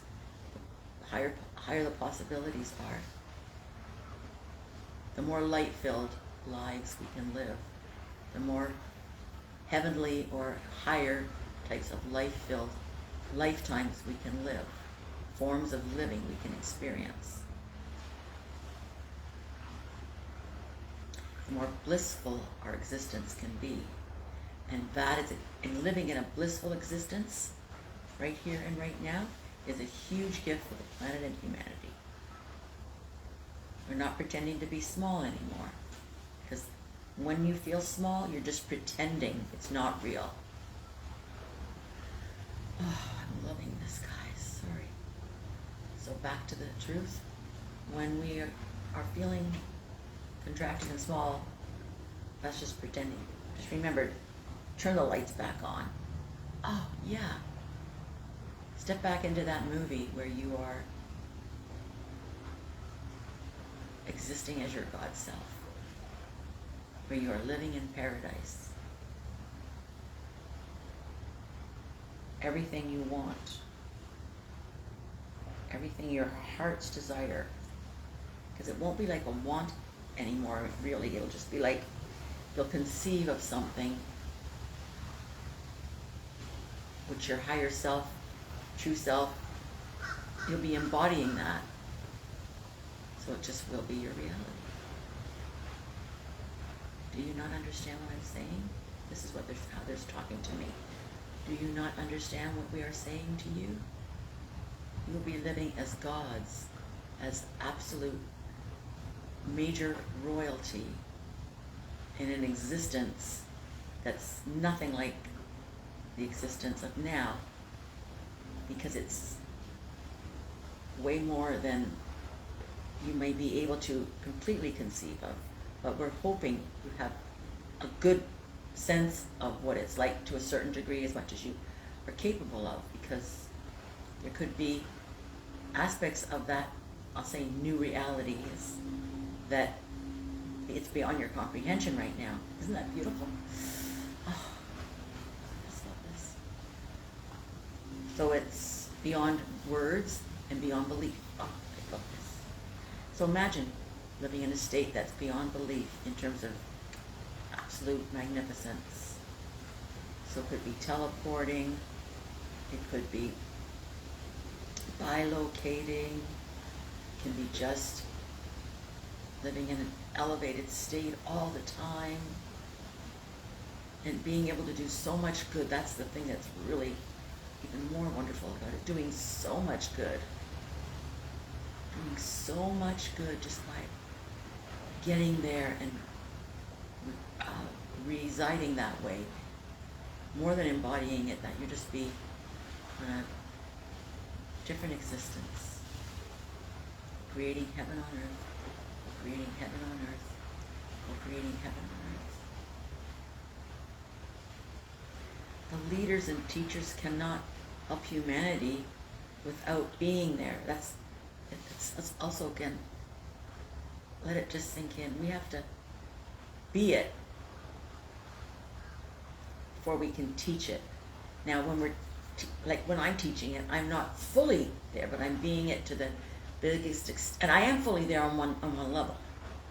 the higher the possibilities are. The more light-filled lives we can live, the more heavenly or higher types of life-filled lifetimes we can live, forms of living we can experience. The more blissful our existence can be. And that is, in living in a blissful existence, right here and right now, is a huge gift for the planet and humanity. We're not pretending to be small anymore. Because when you feel small, you're just pretending. It's not real. Oh, I'm loving this, guys. Sorry. So back to the truth. When we are feeling contracted and small, that's just pretending. Just remember, turn the lights back on. Oh, yeah. Step back into that movie where you are existing as your God self, where you are living in paradise. Everything you want, everything your heart's desire, because it won't be like a want anymore, really. It'll just be like you'll conceive of something which your higher self, true self, you'll be embodying that. So it just will be your reality. Do you not understand what I'm saying? This is how they're talking to me. Do you not understand what we are saying to you? You will be living as gods, as absolute major royalty in an existence that's nothing like the existence of now, because it's way more than you may be able to completely conceive of. But we're hoping you have a good sense of what it's like to a certain degree, as much as you are capable of, because there could be aspects of that, I'll say, new reality is that it's beyond your comprehension right now. Isn't that beautiful? Oh, I just love this. So it's beyond words and beyond belief. Oh, I love this. So imagine living in a state that's beyond belief in terms of absolute magnificence. So it could be teleporting, it could be bilocating, it can be just living in an elevated state all the time and being able to do so much good. That's the thing that's really even more wonderful about it. Doing so much good. Doing so much good just by getting there and residing that way. More than embodying it, that you just be on a different existence. Creating heaven on earth. Creating heaven on earth. Or creating heaven on earth. The leaders and teachers cannot help humanity without being there. That's also, again, let it just sink in. We have to be it before we can teach it. Now, when we're when I'm teaching it, I'm not fully there, but I'm being it to the biggest extent. And I am fully there on one level.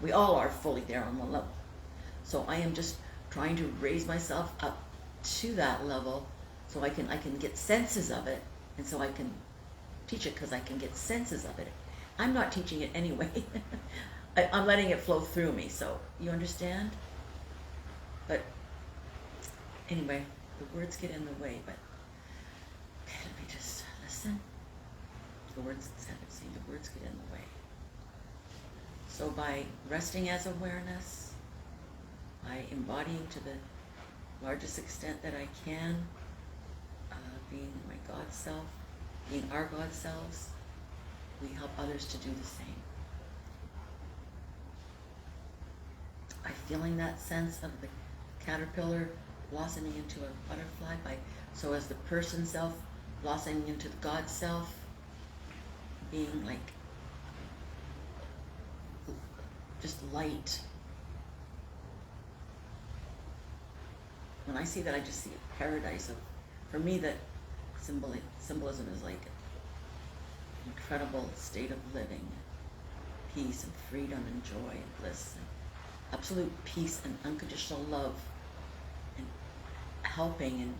We all are fully there on one level. So I am just trying to raise myself up to that level so I can get senses of it, and so I can teach it because I can get senses of it. I'm not teaching it anyway. I'm letting it flow through me, so you understand? But anyway, the words get in the way, but okay, let me just listen. The words, instead of saying the words get in the way. So by resting as awareness, by embodying to the largest extent that I can, being my God self, being our God selves, we help others to do the same. By feeling that sense of the caterpillar blossoming into a butterfly, so as the person self blossoming into the God self, being like just light. When I see that, I just see a paradise of, for me, that symbolism is like an incredible state of living, peace and freedom and joy and bliss and absolute peace and unconditional love and helping and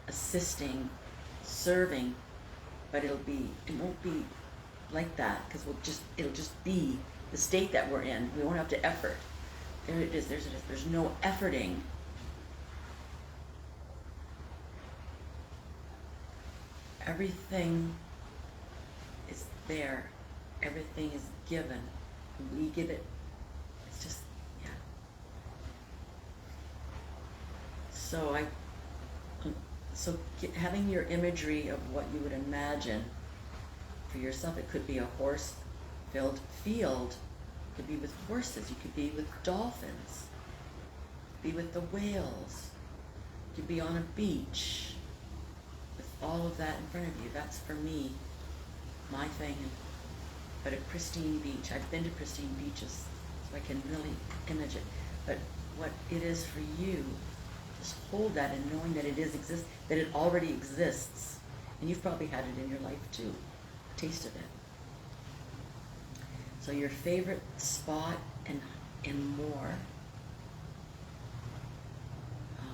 assisting, serving, but it won't be like that, because it'll just be the state that we're in. We won't have to effort. There it is. There's no efforting. Everything is there. Everything is given. We give it. It's just, yeah. So having your imagery of what you would imagine for yourself, it could be a horse-filled field. It could be with horses. You could be with dolphins. Be with the whales. You could be on a beach. All of that in front of you. That's for me, my thing. But a pristine beach. I've been to pristine beaches, so I can really image it. But what it is for you, just hold that and knowing that that it already exists. And you've probably had it in your life too. A taste of it. So your favorite spot and more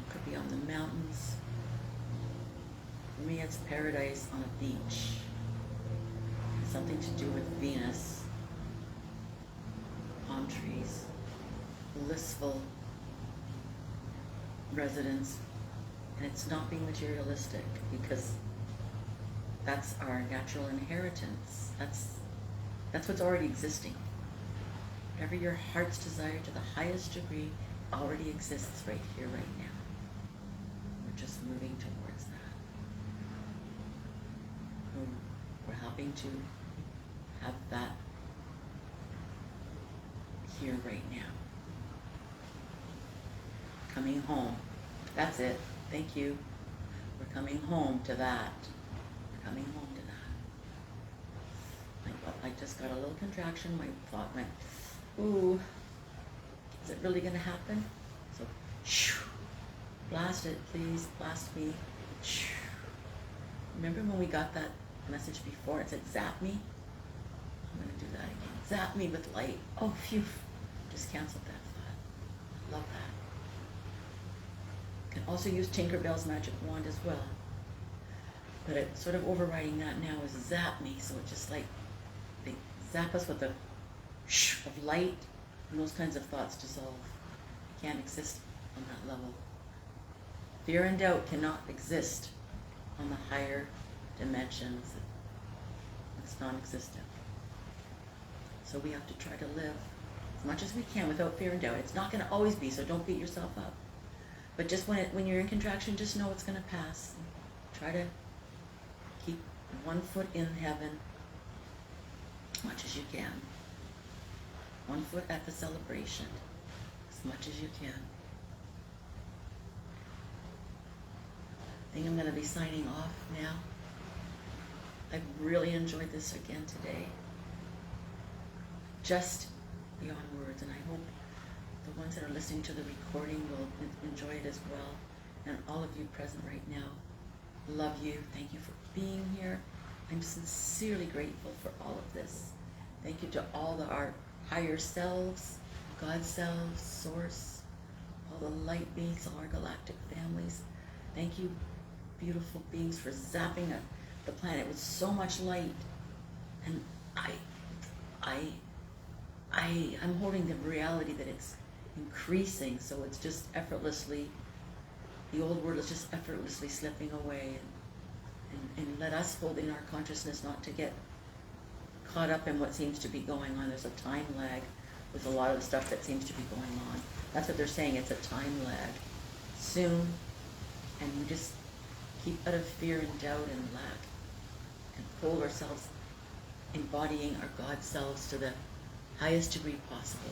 could be on the mountains. For me, it's paradise on a beach. It's something to do with Venus, palm trees, blissful residence, and it's not being materialistic, because that's our natural inheritance. That's what's already existing. Whatever your heart's desire to the highest degree already exists right here, right now. We're just moving towards that. We're helping to have that here right now. Coming home. That's it. Thank you. We're coming home to that. We're coming home to that. I just got a little contraction. My thought went, ooh, is it really going to happen? So, shoo, blast it, please. Blast me. Shoo. Remember when we got that message before? It said, zap me. I'm going to do that again. Zap me with light. Oh, phew. Just canceled that thought. Love that. Can also use Tinkerbell's magic wand as well. But it's sort of overriding that now is zap me. So it's just like they zap us with a shh of light, and those kinds of thoughts dissolve. They can't exist on that level. Fear and doubt cannot exist on the higher dimensions. It's non-existent. So we have to try to live as much as we can without fear and doubt. It's not going to always be, so don't beat yourself up. But just when you're in contraction, just know it's going to pass. Try to keep one foot in heaven as much as you can. One foot at the celebration as much as you can. I think I'm going to be signing off now. I've really enjoyed this again today. Just beyond words, and I hope the ones that are listening to the recording will enjoy it as well. And all of you present right now, love you. Thank you for being here. I'm sincerely grateful for all of this. Thank you to all our higher selves, God selves, Source, all the light beings, all our galactic families. Thank you, beautiful beings, for zapping the planet with so much light. And I'm holding the reality that it's increasing, so it's just effortlessly, the old world is just effortlessly slipping away, and let us hold in our consciousness not to get caught up in what seems to be going on. There's a time lag with a lot of the stuff that seems to be going on. That's what they're saying, it's a time lag. Soon, and we just keep out of fear and doubt and lack, and hold ourselves embodying our God selves to the highest degree possible.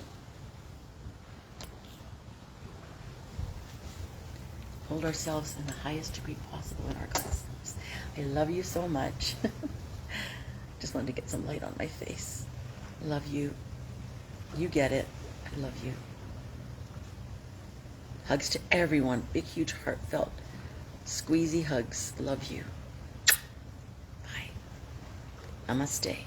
Hold ourselves in the highest degree possible in our God selves. I love you so much. Just wanted to get some light on my face. Love you. You get it. I love you. Hugs to everyone. Big, huge, heartfelt, squeezy hugs. Love you. Bye. Namaste.